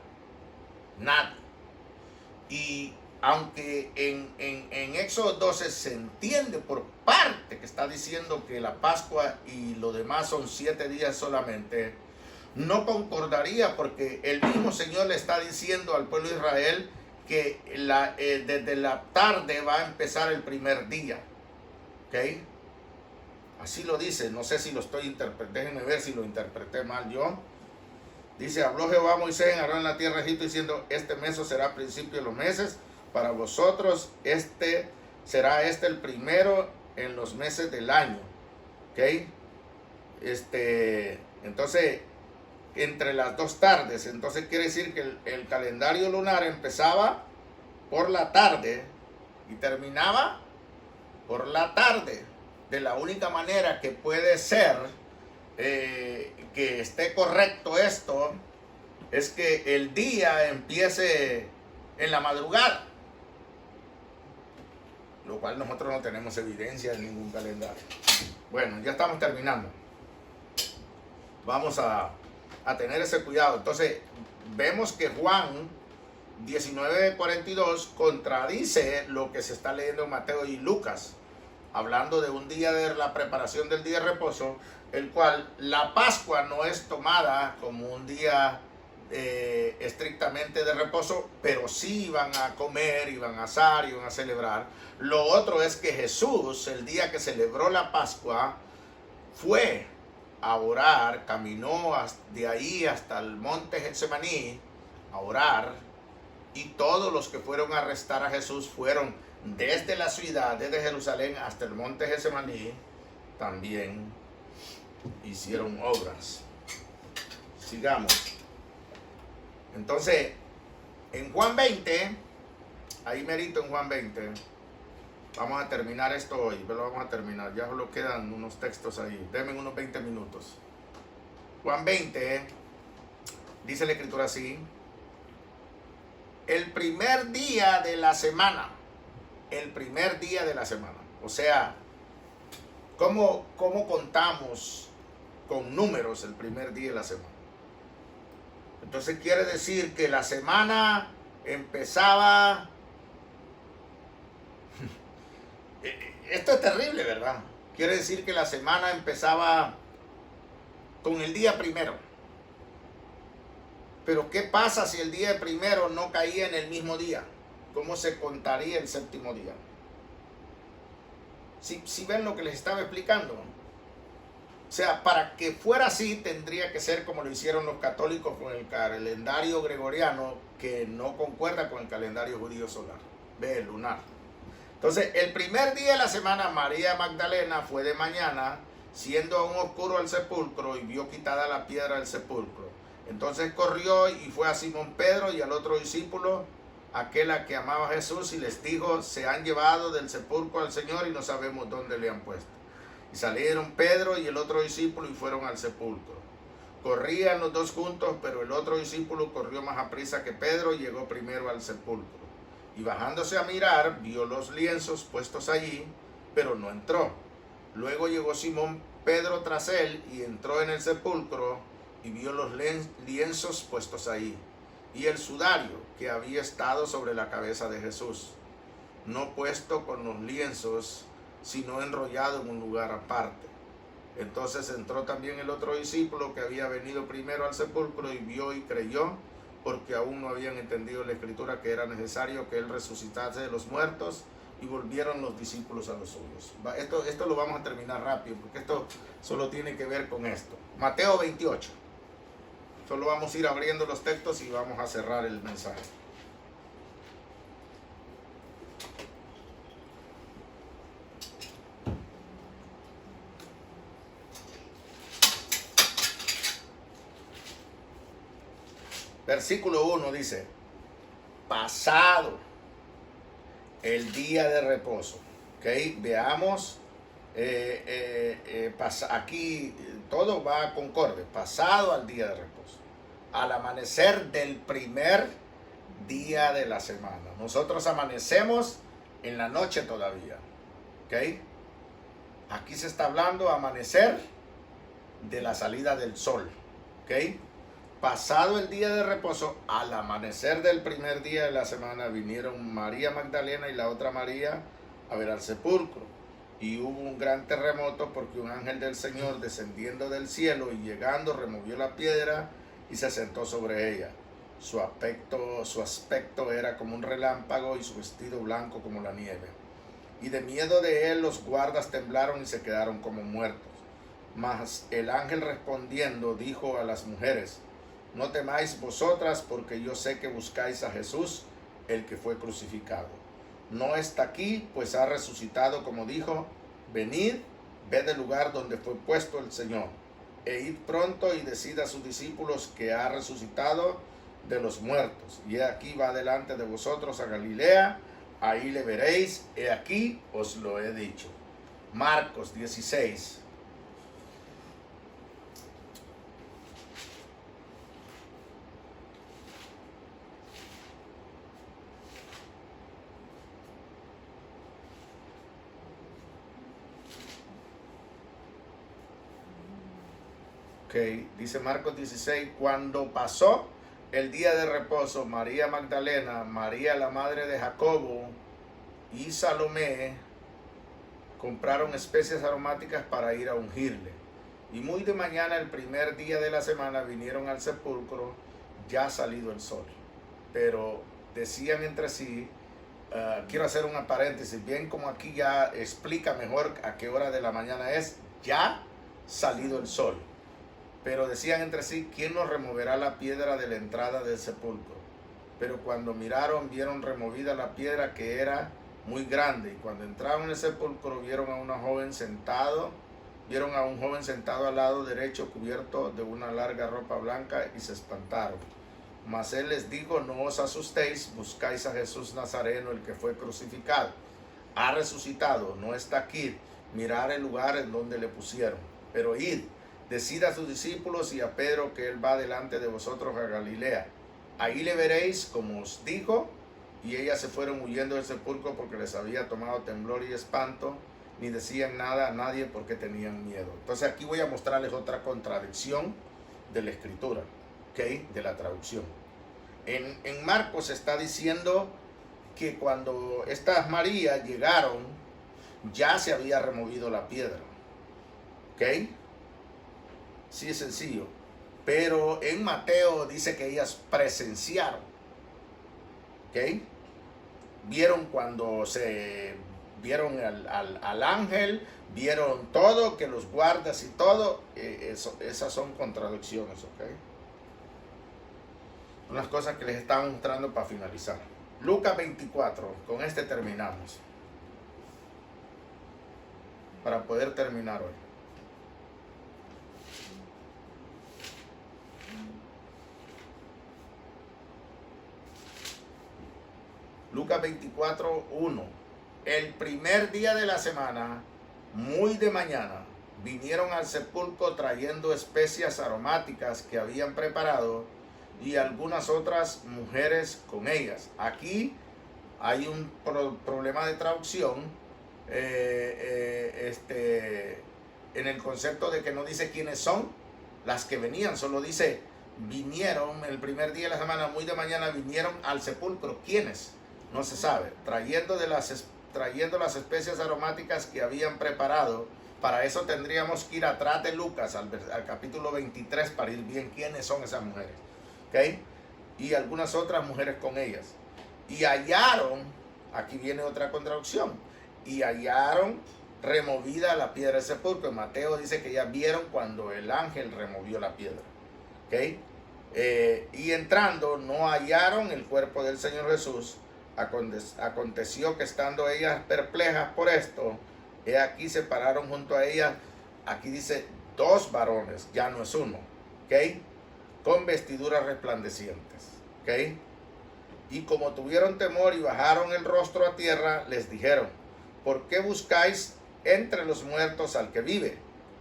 Nadie. Y aunque en Éxodo 12 se entiende por parte que está diciendo que la Pascua y lo demás son 7 días solamente, no concordaría porque el mismo Señor le está diciendo al pueblo de Israel que desde la tarde va a empezar el primer día. ¿Ok? Así lo dice, no sé si lo estoy interpretando, déjenme ver si lo interpreté mal yo. Dice, habló Jehová a Moisés en Aarón en la tierra de Egipto diciendo, este mes será principio de los meses, para vosotros será el primero en los meses del año. ¿Ok? Entonces, entre las 2 tardes, entonces quiere decir que el calendario lunar empezaba por la tarde y terminaba por la tarde. De la única manera que puede ser que esté correcto esto es que el día empiece en la madrugada, lo cual nosotros no tenemos evidencia en ningún calendario. Bueno, ya estamos terminando. Vamos a tener ese cuidado. Entonces, vemos que Juan 19:42 contradice lo que se está leyendo en Mateo y Lucas, hablando de un día de la preparación del día de reposo, el cual la Pascua no es tomada como un día estrictamente de reposo, pero sí iban a comer, iban a asar, iban a celebrar. Lo otro es que Jesús, el día que celebró la Pascua, fue a orar, caminó de ahí hasta el monte Getsemaní a orar, y todos los que fueron a arrestar a Jesús fueron desde la ciudad, desde Jerusalén hasta el monte Getsemaní, también hicieron obras. Sigamos. Entonces, en Juan 20, ahí merito en Juan 20, vamos a terminar esto hoy, pero vamos a terminar, ya solo quedan unos textos ahí, denme unos 20 minutos. Juan 20, dice la escritura así, el primer día de la semana, o sea, ¿cómo contamos con números el primer día de la semana? Entonces quiere decir que la semana empezaba... Esto es terrible, ¿verdad? Quiere decir que la semana empezaba con el día primero. Pero ¿qué pasa si el día primero no caía en el mismo día? ¿Cómo se contaría el séptimo día? Si ven lo que les estaba explicando. O sea, para que fuera así tendría que ser como lo hicieron los católicos con el calendario gregoriano, que no concuerda con el calendario judío solar, ve, lunar. Entonces, el primer día de la semana, María Magdalena fue de mañana, siendo aún oscuro al sepulcro, y vio quitada la piedra del sepulcro. Entonces corrió y fue a Simón Pedro y al otro discípulo, aquel a que amaba a Jesús, y les dijo: se han llevado del sepulcro al Señor y no sabemos dónde le han puesto. Y salieron Pedro y el otro discípulo y fueron al sepulcro. Corrían los dos juntos, pero el otro discípulo corrió más aprisa que Pedro y llegó primero al sepulcro. Y bajándose a mirar, vio los lienzos puestos allí, pero no entró. Luego llegó Simón Pedro tras él y entró en el sepulcro y vio los lienzos puestos allí, y el sudario que había estado sobre la cabeza de Jesús, no puesto con los lienzos, sino enrollado en un lugar aparte. Entonces entró también el otro discípulo que había venido primero al sepulcro y vio y creyó, porque aún no habían entendido la escritura que era necesario que él resucitase de los muertos, y volvieron los discípulos a los suyos. Esto lo vamos a terminar rápido, porque esto solo tiene que ver con esto. Mateo 28. Solo vamos a ir abriendo los textos y vamos a cerrar el mensaje. Versículo 1 dice: pasado el día de reposo. ¿Okay? Veamos, aquí todo va concorde. Pasado al día de reposo, al amanecer del primer día de la semana. Nosotros amanecemos en la noche todavía. ¿Okay? Aquí se está hablando amanecer de la salida del sol. ¿Okay? Pasado el día de reposo, al amanecer del primer día de la semana, vinieron María Magdalena y la otra María a ver al sepulcro. Y hubo un gran terremoto, porque un ángel del Señor, descendiendo del cielo y llegando, removió la piedra y se sentó sobre ella. Su aspecto era como un relámpago y su vestido blanco como la nieve. Y de miedo de él los guardas temblaron y se quedaron como muertos. Mas el ángel respondiendo dijo a las mujeres: no temáis vosotras, porque yo sé que buscáis a Jesús, el que fue crucificado. No está aquí, pues ha resucitado como dijo. Venid, ved el lugar donde fue puesto el Señor, e id pronto y decid a sus discípulos que ha resucitado de los muertos. Y he aquí va delante de vosotros a Galilea, ahí le veréis, he aquí os lo he dicho. Marcos 16. Dice Marcos 16: cuando pasó el día de reposo, María Magdalena, María la madre de Jacobo y Salomé compraron especias aromáticas para ir a ungirle. Y muy de mañana, el primer día de la semana, vinieron al sepulcro ya salido el sol. Pero decían entre sí, quiero hacer una paréntesis, bien como aquí ya explica mejor a qué hora de la mañana es, ya salido el sol. Pero decían entre sí: ¿quién nos removerá la piedra de la entrada del sepulcro? Pero cuando miraron, vieron removida la piedra, que era muy grande. Y cuando entraron en el sepulcro, vieron a un joven sentado al lado derecho, cubierto de una larga ropa blanca, y se espantaron. Mas él les dijo: no os asustéis, buscáis a Jesús Nazareno, el que fue crucificado. Ha resucitado, no está aquí. Mirad el lugar en donde le pusieron. Pero id, decid a sus discípulos y a Pedro que él va delante de vosotros a Galilea. Ahí le veréis como os dijo. Y ellas se fueron huyendo del sepulcro, porque les había tomado temblor y espanto. Ni decían nada a nadie, porque tenían miedo. Entonces aquí voy a mostrarles otra contradicción de la escritura, ¿okay? De la traducción. En Marcos está diciendo que cuando estas Marías llegaron, ya se había removido la piedra. ¿Ok? Sí, es sencillo. Pero en Mateo dice que ellas presenciaron. ¿Ok? Vieron cuando se vieron al ángel, vieron todo, que los guardas y todo. Esas son contradicciones, ¿ok? Unas cosas que les estaba mostrando para finalizar. Lucas 24, con este terminamos. Para poder terminar hoy. Lucas 24, 1. El primer día de la semana, muy de mañana, vinieron al sepulcro trayendo especias aromáticas que habían preparado y algunas otras mujeres con ellas. Aquí hay un problema de traducción en el concepto de que no dice quiénes son las que venían, solo dice vinieron el primer día de la semana, muy de mañana, vinieron al sepulcro. ¿Quiénes? No se sabe. Trayendo las especias aromáticas que habían preparado. Para eso tendríamos que ir atrás de Lucas al capítulo 23 para ir bien quiénes son esas mujeres. ¿Okay? Y algunas otras mujeres con ellas. Y hallaron, aquí viene otra contradicción, y hallaron removida la piedra del sepulcro. En Mateo dice que ya vieron cuando el ángel removió la piedra. ¿Okay? Y entrando no hallaron el cuerpo del Señor Jesús. Aconteció que estando ellas perplejas por esto, he aquí se pararon junto a ellas, aquí dice 2 varones, ya no es uno, ¿ok? Con vestiduras resplandecientes, ¿ok? Y como tuvieron temor y bajaron el rostro a tierra, les dijeron, ¿por qué buscáis entre los muertos al que vive?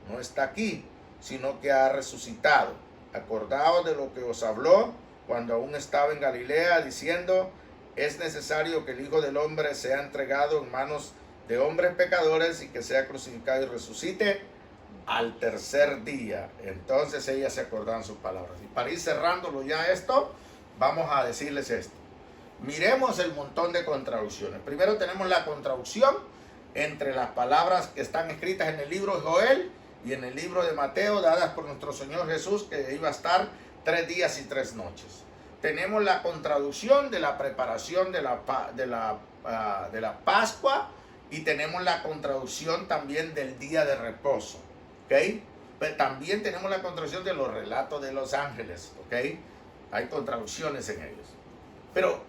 No está aquí, sino que ha resucitado. Acordaos de lo que os habló cuando aún estaba en Galilea, diciendo, es necesario que el Hijo del Hombre sea entregado en manos de hombres pecadores y que sea crucificado y resucite al tercer día. Entonces ellas se acordaron sus palabras. Y para ir cerrándolo ya esto, vamos a decirles esto. Miremos el montón de contradicciones. Primero tenemos la contradicción entre las palabras que están escritas en el libro de Joel y en el libro de Mateo, dadas por nuestro Señor Jesús, que iba a estar 3 días y 3 noches. Tenemos la contradicción de la preparación de la Pascua y tenemos la contradicción también del día de reposo, ¿ok? Pero también tenemos la contradicción de los relatos de los ángeles, ¿ok? Hay contradicciones en ellos. Pero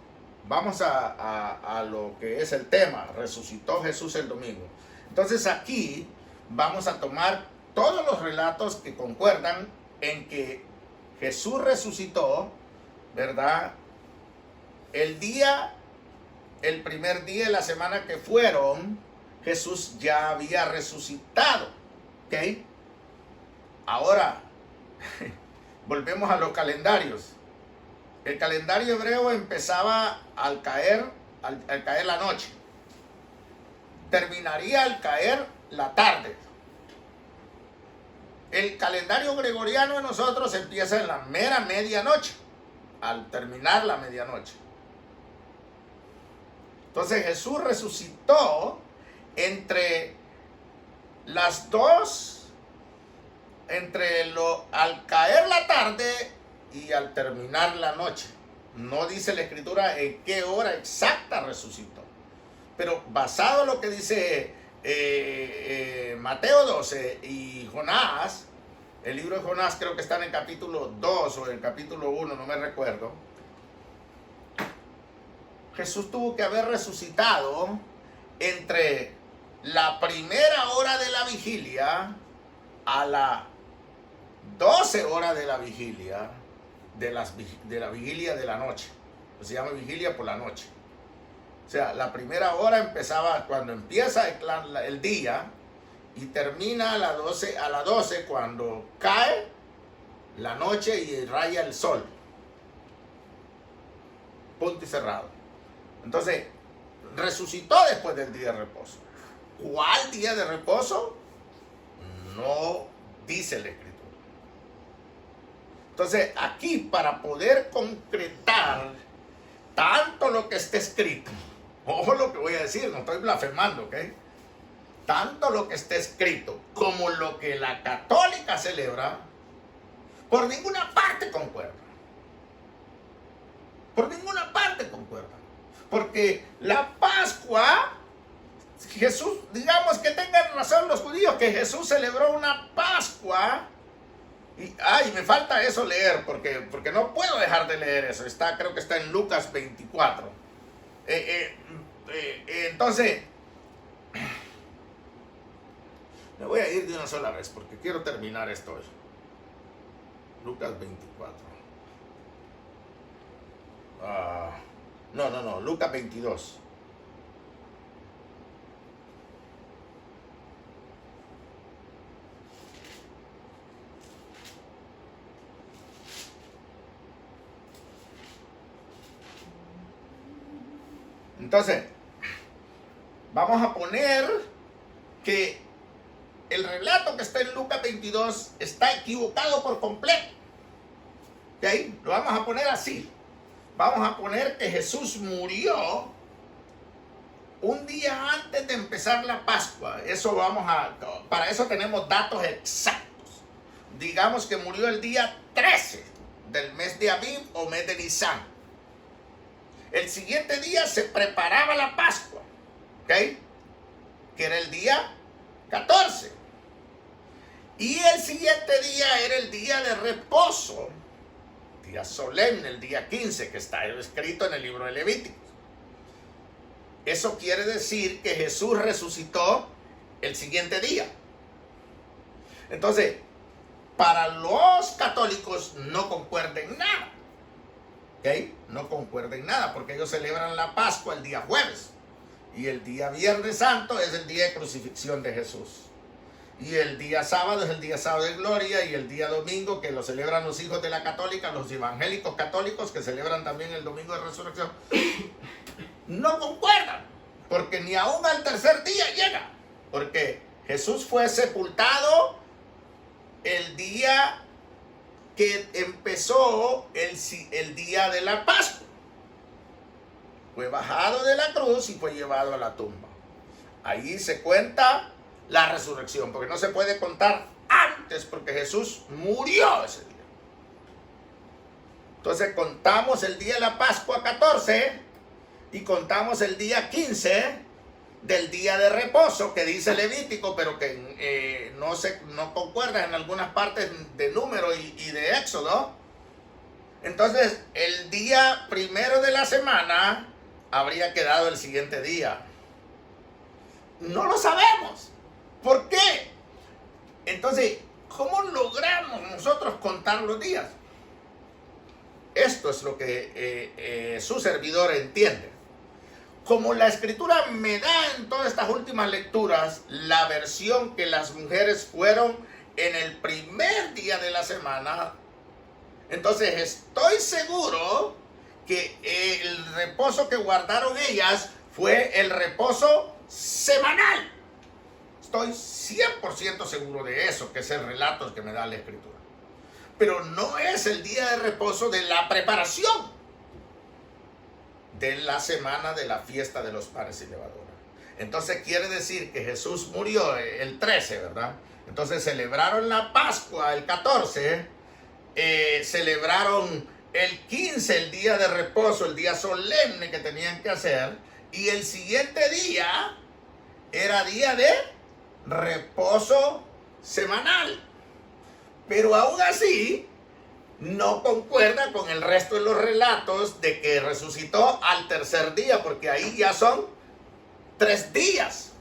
vamos a lo que es el tema, resucitó Jesús el domingo. Entonces aquí vamos a tomar todos los relatos que concuerdan en que Jesús resucitó, ¿verdad? El primer día de la semana que fueron, Jesús ya había resucitado, ¿ok? Ahora, volvemos a los calendarios. El calendario hebreo empezaba al caer la noche. Terminaría al caer la tarde. El calendario gregoriano de nosotros empieza en la mera medianoche, al terminar la medianoche. Entonces Jesús resucitó entre las 2, al caer la tarde y al terminar la noche. No dice la escritura en qué hora exacta resucitó. Pero basado en lo que dice Mateo 12 y Jonás, el libro de Jonás creo que está en el capítulo 2 o en el capítulo 1, no me recuerdo. Jesús tuvo que haber resucitado entre la primera hora de la vigilia a la 12 horas de la vigilia, de la vigilia de la noche. Se llama vigilia por la noche. O sea, la primera hora empezaba cuando empieza el día y termina a las 12 cuando cae la noche y raya el sol. Punto y cerrado. Entonces, resucitó después del día de reposo. ¿Cuál día de reposo? No dice la escritura. Entonces, aquí para poder concretar tanto lo que está escrito, ojo lo que voy a decir, no estoy blasfemando, ¿ok? Tanto lo que está escrito como lo que la católica celebra, por ninguna parte concuerda. Por ninguna parte concuerda. Porque la Pascua Jesús, digamos que tengan razón los judíos, que Jesús celebró una Pascua. Y me falta eso leer, porque no puedo dejar de leer eso. Creo que está en Lucas 24. Entonces, me voy a ir de una sola vez, porque quiero terminar esto hoy. Lucas 24. No, Lucas 22. Entonces, vamos a poner que el relato que está en Lucas 22 está equivocado por completo. ¿Ok? Lo vamos a poner así. Vamos a poner que Jesús murió un día antes de empezar la Pascua. Para eso tenemos datos exactos. Digamos que murió el día 13 del mes de Aviv o mes de Nisan. El siguiente día se preparaba la Pascua, ¿ok? Que era el día 14. Y el siguiente día era el día de reposo, día solemne, el día 15, que está escrito en el libro de Levíticos. Eso quiere decir que Jesús resucitó el siguiente día. Entonces, para los católicos no concuerda en nada. ¿Ok? No concuerda en nada, porque ellos celebran la Pascua el día jueves. Y el día Viernes Santo es el día de crucifixión de Jesús. Y el día sábado es el día sábado de gloria. Y el día domingo, que lo celebran los hijos de la católica, los evangélicos católicos, que celebran también el domingo de resurrección, no concuerdan. Porque ni aún al tercer día llega. Porque Jesús fue sepultado el día que empezó el día de la Pascua. Fue bajado de la cruz y fue llevado a la tumba. Ahí se cuenta la resurrección, porque no se puede contar antes, porque Jesús murió ese día. Entonces contamos el día de la Pascua 14 y contamos el día 15 del día de reposo que dice Levítico, pero que no concuerda en algunas partes de Número y de Éxodo. Entonces, el día primero de la semana habría quedado el siguiente día. No lo sabemos. ¿Por qué? Entonces, ¿cómo logramos nosotros contar los días? Esto es lo que su servidor entiende. Como la escritura me da en todas estas últimas lecturas la versión que las mujeres fueron en el primer día de la semana, entonces estoy seguro que el reposo que guardaron ellas fue el reposo semanal. Estoy 100% seguro de eso, que es el relato que me da la escritura. Pero no es el día de reposo de la preparación de la semana de la fiesta de los panes y levadura. Entonces quiere decir que Jesús murió el 13, ¿verdad? Entonces celebraron la Pascua el 14, celebraron el 15, el día de reposo, el día solemne que tenían que hacer, y el siguiente día era día de reposo semanal. Pero aún así no concuerda con el resto de los relatos de que resucitó al tercer día, porque ahí ya son 3 días.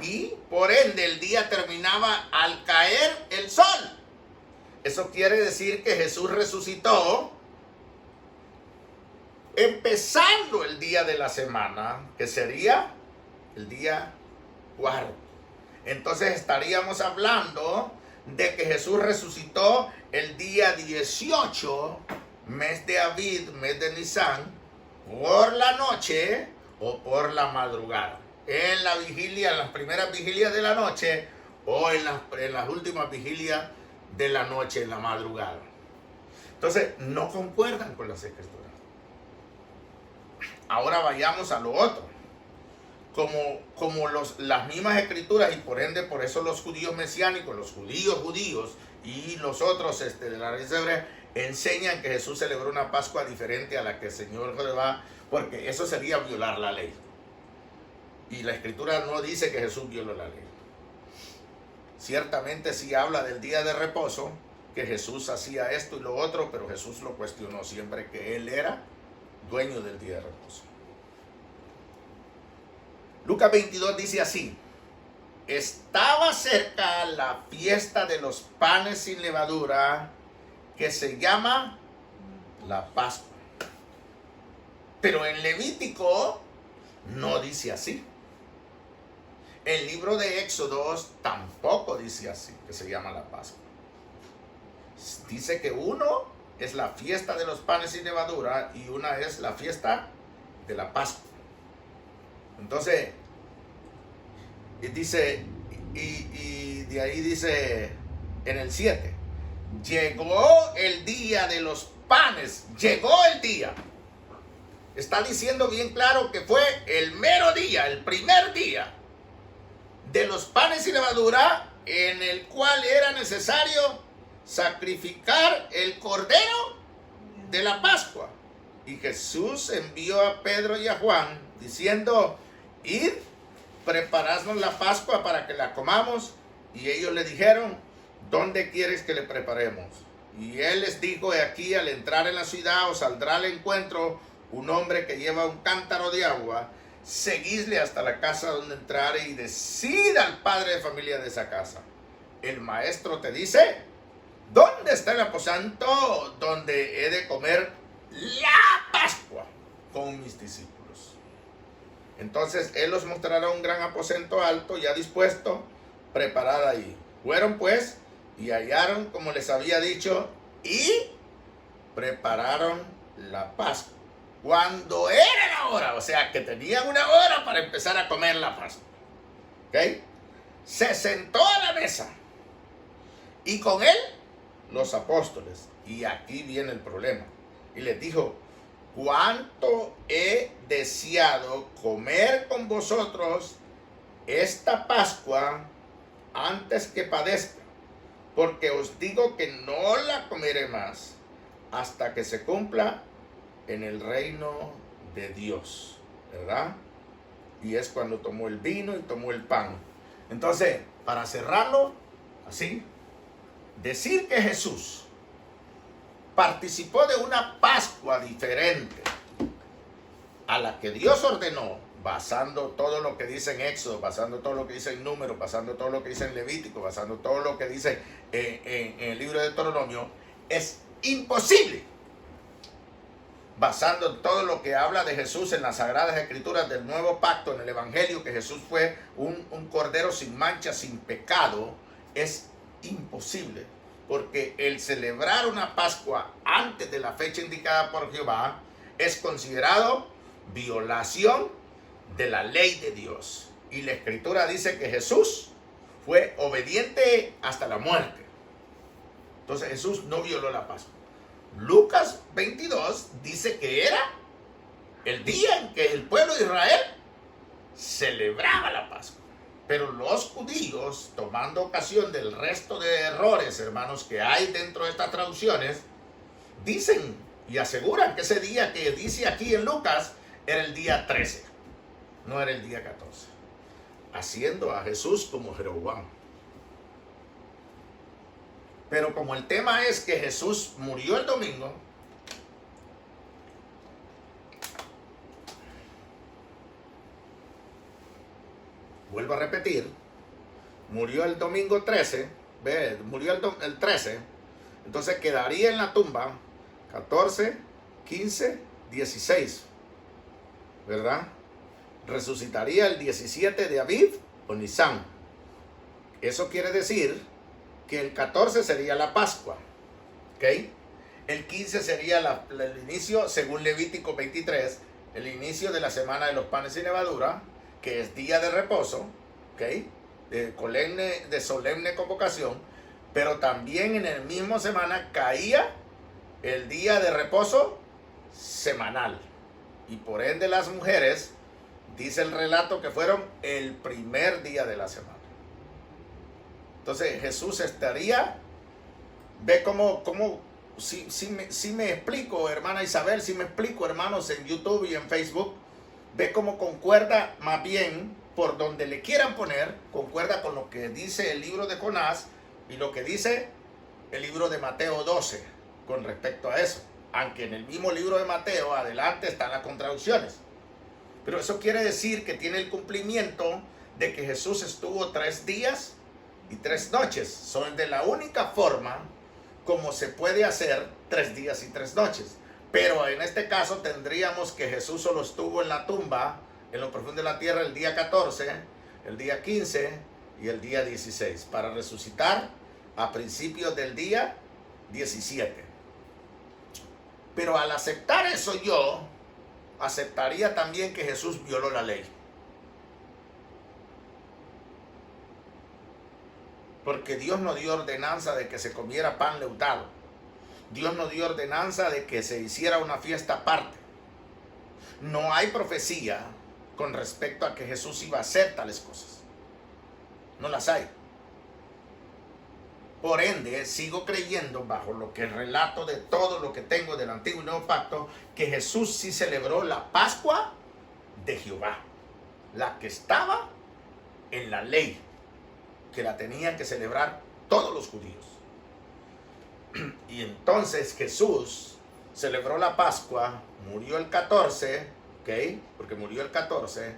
Y por ende el día terminaba al caer el sol. Eso quiere decir que Jesús resucitó empezando el día de la semana, que sería el día 4. Entonces estaríamos hablando de que Jesús resucitó el día 18, mes de Aviv, mes de Nisan, por la noche o por la madrugada. En la vigilia, en las primeras vigilias de la noche o en las últimas vigilias de la noche, en la madrugada. Entonces, no concuerdan con las escrituras. Ahora vayamos a lo otro. Como las mismas escrituras, y por ende, por eso los judíos mesiánicos, los judíos y los otros de la raíz hebrea enseñan que Jesús celebró una Pascua diferente a la que el Señor Jehová, porque eso sería violar la ley. Y la Escritura no dice que Jesús violó la ley. Ciertamente sí habla del día de reposo, que Jesús hacía esto y lo otro, pero Jesús lo cuestionó siempre, que Él era dueño del día de reposo. Lucas 22 dice así: estaba cerca la fiesta de los panes sin levadura, que se llama la Pascua. Pero en Levítico no dice así. El libro de Éxodos tampoco dice así, que se llama la Pascua. Dice que uno es la fiesta de los panes sin levadura y una es la fiesta de la Pascua. Entonces, dice, y de ahí dice en el 7, llegó el día de los panes, llegó el día. Está diciendo bien claro que fue el mero día, el primer día de los panes sin levadura, en el cual era necesario sacrificar el cordero de la Pascua. Y Jesús envió a Pedro y a Juan diciendo: id, preparadnos la Pascua para que la comamos. Y ellos le dijeron: ¿dónde quieres que le preparemos? Y él les dijo: he aquí, al entrar en la ciudad os saldrá al encuentro un hombre que lleva un cántaro de agua. Seguidle hasta la casa donde entrare y decid al padre de familia de esa casa: el maestro te dice, ¿dónde está el aposento donde he de comer la Pascua con mis discípulos? Entonces él los mostrará un gran aposento alto, ya dispuesto, preparado ahí. Fueron pues y hallaron como les había dicho, y prepararon la Pascua cuando era la hora. O sea que tenían una hora para empezar a comer la Pascua. ¿Ok? Se sentó a la mesa y con él los apóstoles. Y aquí viene el problema. Y les dijo: cuánto he deseado comer con vosotros esta Pascua antes que padezca, porque os digo que no la comeré más hasta que se cumpla en el reino de Dios, ¿verdad? Y es cuando tomó el vino y tomó el pan. Entonces, para cerrarlo así, decir que Jesús participó de una Pascua diferente a la que Dios ordenó, basando todo lo que dice en Éxodo, basando todo lo que dice en Números, basando todo lo que dice en Levítico, basando todo lo que dice en el libro de Deuteronomio, es imposible. Basando todo lo que habla de Jesús en las Sagradas Escrituras del Nuevo Pacto, en el Evangelio, que Jesús fue un cordero sin mancha, sin pecado, es imposible. Porque el celebrar una Pascua antes de la fecha indicada por Jehová es considerado violación de la ley de Dios. Y la Escritura dice que Jesús fue obediente hasta la muerte. Entonces Jesús no violó la Pascua. Lucas 22 dice que era el día en que el pueblo de Israel celebraba la Pascua. Pero los judíos, tomando ocasión del resto de errores, hermanos, que hay dentro de estas traducciones, dicen y aseguran que ese día que dice aquí en Lucas era el día 13, no era el día 14, haciendo a Jesús como Jeroboam. Pero como el tema es que Jesús murió el domingo, vuelvo a repetir, murió el domingo 13, murió el 13, entonces quedaría en la tumba 14, 15, 16, ¿verdad? Resucitaría el 17 de Aviv o Nisan. Eso quiere decir que el 14 sería la Pascua, ¿ok? El 15 sería el inicio, según Levítico 23, el inicio de la semana de los panes sin levadura, que es día de reposo, ¿ok? De solemne convocación, pero también en la misma semana caía el día de reposo semanal. Y por ende las mujeres, dice el relato, que fueron el primer día de la semana. Entonces Jesús estaría, ve cómo si me explico, hermana Isabel, si me explico, hermanos, en YouTube y en Facebook, ve cómo concuerda más bien por donde le quieran poner, concuerda con lo que dice el libro de Jonás y lo que dice el libro de Mateo 12 con respecto a eso. Aunque en el mismo libro de Mateo adelante están las contradicciones. Pero eso quiere decir que tiene el cumplimiento de que Jesús estuvo 3 días y 3 noches. Son de la única forma como se puede hacer 3 días y 3 noches. Pero en este caso tendríamos que Jesús solo estuvo en la tumba, en lo profundo de la tierra, el día 14, el día 15 y el día 16, para resucitar a principios del día 17. Pero al aceptar eso, yo aceptaría también que Jesús violó la ley. Porque Dios no dio ordenanza de que se comiera pan leudado. Dios no dio ordenanza de que se hiciera una fiesta aparte. No hay profecía con respecto a que Jesús iba a hacer tales cosas. No las hay. Por ende, sigo creyendo, bajo lo que el relato de todo lo que tengo del Antiguo y Nuevo Pacto, que Jesús sí celebró la Pascua de Jehová, la que estaba en la ley, que la tenían que celebrar todos los judíos. Y entonces Jesús celebró la Pascua, murió el 14, ¿ok? Porque murió el 14,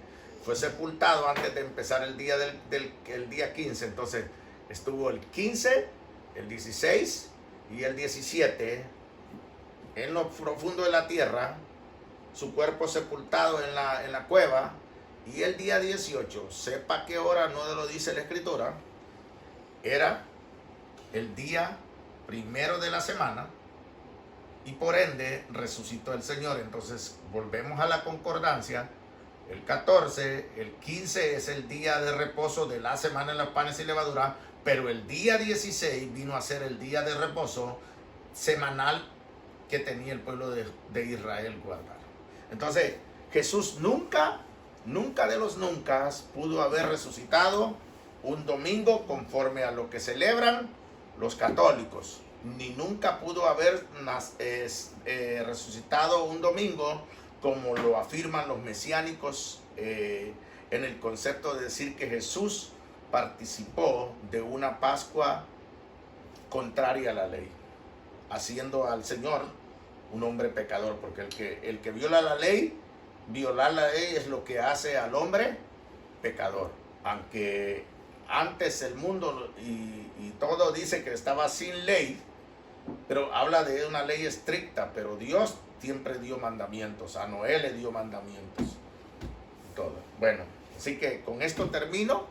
fue sepultado antes de empezar el día el día 15, entonces estuvo el 15, el 16 y el 17 en lo profundo de la tierra, su cuerpo sepultado en la cueva, y el día 18, sepa qué hora, no lo dice la Escritura, era el día primero de la semana, y por ende resucitó el Señor. Entonces volvemos a la concordancia. El 14, el 15 es el día de reposo de la semana en los panes y levadura, pero el día 16 vino a ser el día de reposo semanal que tenía el pueblo de Israel guardar. Entonces Jesús nunca de los nunca pudo haber resucitado un domingo conforme a lo que celebran los católicos, ni nunca pudo haber resucitado un domingo como lo afirman los mesiánicos en el concepto de decir que Jesús participó de una Pascua contraria a la ley, haciendo al Señor un hombre pecador, porque el que violar la ley es lo que hace al hombre pecador. Aunque antes el mundo y todo dice que estaba sin ley, pero habla de una ley estricta, pero Dios siempre dio mandamientos. A Noé le dio mandamientos. Todo. Bueno, así que con esto termino.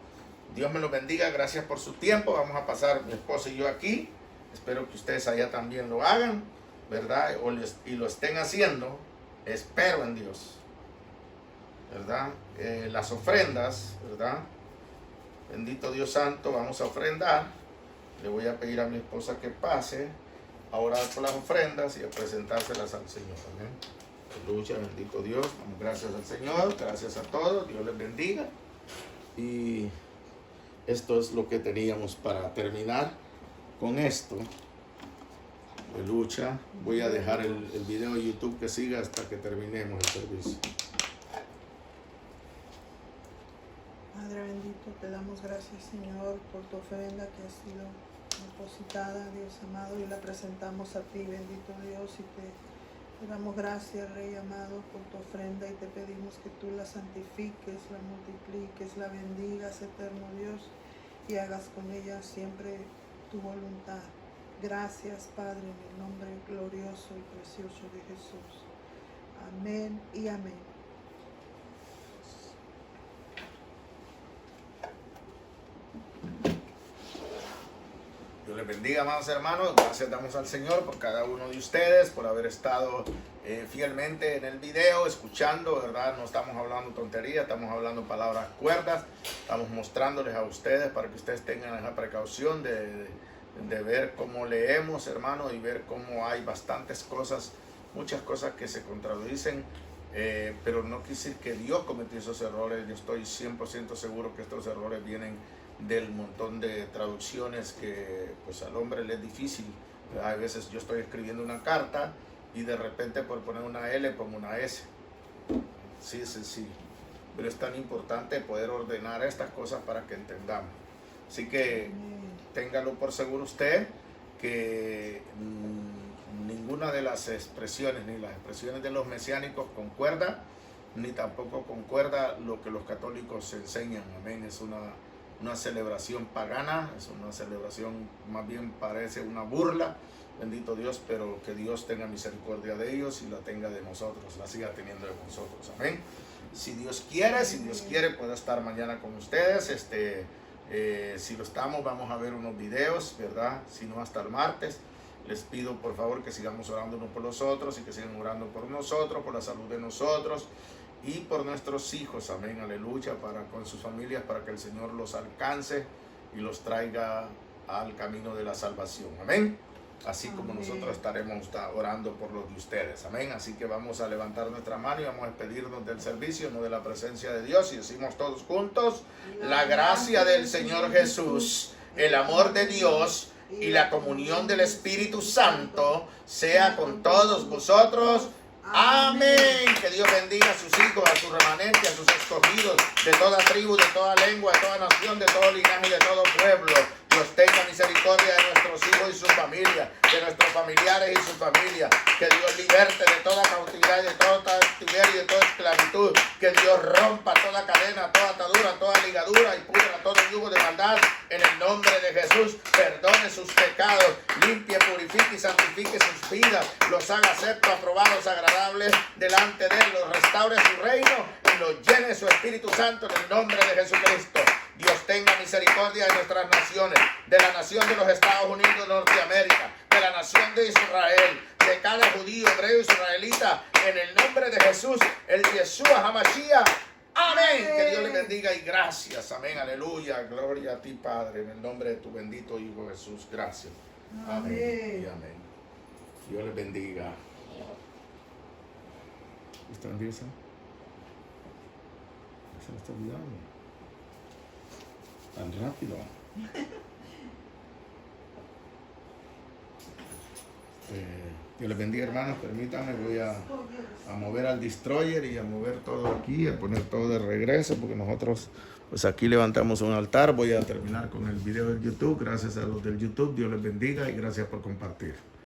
Dios me lo bendiga. Gracias por su tiempo. Vamos a pasar mi esposa y yo aquí. Espero que ustedes allá también lo hagan, ¿verdad? Y lo estén haciendo. Espero en Dios, ¿verdad? Las ofrendas, ¿verdad? Bendito Dios Santo, vamos a ofrendar. Le voy a pedir a mi esposa que pase a orar por las ofrendas y a presentárselas al Señor. Amén. Aleluya, bendito Dios. Damos gracias al Señor, gracias a todos. Dios les bendiga. Y esto es lo que teníamos para terminar con esto. Aleluya. Voy a dejar el video de YouTube que siga hasta que terminemos el servicio. Padre bendito, te damos gracias, Señor, por tu ofrenda que ha sido depositada, Dios amado, y la presentamos a ti, bendito Dios, y te damos gracias, Rey amado, por tu ofrenda, y te pedimos que tú la santifiques, la multipliques, la bendigas, eterno Dios, y hagas con ella siempre tu voluntad. Gracias, Padre, en el nombre glorioso y precioso de Jesús. Amén y amén. Dios les bendiga, amados hermanos. Gracias damos al Señor por cada uno de ustedes, por haber estado fielmente en el video, escuchando, ¿verdad? No estamos hablando tonterías, estamos hablando palabras cuerdas. Estamos mostrándoles a ustedes para que ustedes tengan la precaución de ver cómo leemos, hermanos, y ver cómo hay bastantes cosas, muchas cosas que se contradicen. Pero no quiere decir que Dios cometió esos errores. Yo estoy 100% seguro que estos errores vienen del montón de traducciones que pues al hombre le es difícil. A veces yo estoy escribiendo una carta y de repente por poner una L pongo una S. Sí, pero es tan importante poder ordenar estas cosas para que entendamos. Así que téngalo por seguro usted que ninguna de las expresiones, ni las expresiones de los mesiánicos concuerda, ni tampoco concuerda lo que los católicos enseñan. Amén. Es una celebración pagana, es una celebración, más bien parece una burla, bendito Dios, pero que Dios tenga misericordia de ellos y la tenga de nosotros, la siga teniendo de nosotros. Amén. Si Dios quiere, puedo estar mañana con ustedes. Si lo estamos, vamos a ver unos videos, ¿verdad? Si no, hasta el martes. Les pido por favor que sigamos orando unos por los otros y que sigan orando por nosotros, por la salud de nosotros y por nuestros hijos, amén, aleluya, con sus familias, para que el Señor los alcance y los traiga al camino de la salvación, amén. Así como nosotros estaremos orando por los de ustedes, amén. Así que vamos a levantar nuestra mano y vamos a despedirnos del servicio, no de la presencia de Dios, y decimos todos juntos: la gracia del Señor Jesús, el amor de Dios y la comunión del Espíritu Santo sea con todos vosotros. Amén. Que Dios bendiga a sus hijos, a sus remanentes, a sus escogidos, de toda tribu, de toda lengua, de toda nación, de todo linaje y de todo pueblo. Dios tenga misericordia de nuestros hijos y sus familias, de nuestros familiares y sus familias. Que Dios liberte de toda cautividad y de toda cautiverio y de toda esclavitud. Que Dios rompa toda cadena, toda atadura, toda ligadura y pudra todo yugo de maldad. En el nombre de Jesús, perdone sus pecados, limpie, purifique y santifique sus vidas. Los haga aceptos, aprobados, agradables delante de Él. Los restaure su reino y los llene de su Espíritu Santo en el nombre de Jesucristo. Dios tenga misericordia de nuestras naciones, de la nación de los Estados Unidos de Norteamérica, de la nación de Israel, de cada judío, hebreo, israelita, en el nombre de Jesús, el Yeshua HaMashiach. Amén. Que Dios le bendiga y gracias. Amén. Aleluya. Gloria a ti, Padre, en el nombre de tu bendito Hijo Jesús. Gracias. Amén. Y amén. Dios le bendiga. ¿Está en esa? Se me está olvidando. Tan rápido. Dios les bendiga, hermanos. Permítanme, voy a mover al destroyer y a mover todo aquí, a poner todo de regreso, porque nosotros pues aquí levantamos un altar. Voy a terminar con el video del YouTube. Gracias a los del YouTube. Dios les bendiga y gracias por compartir.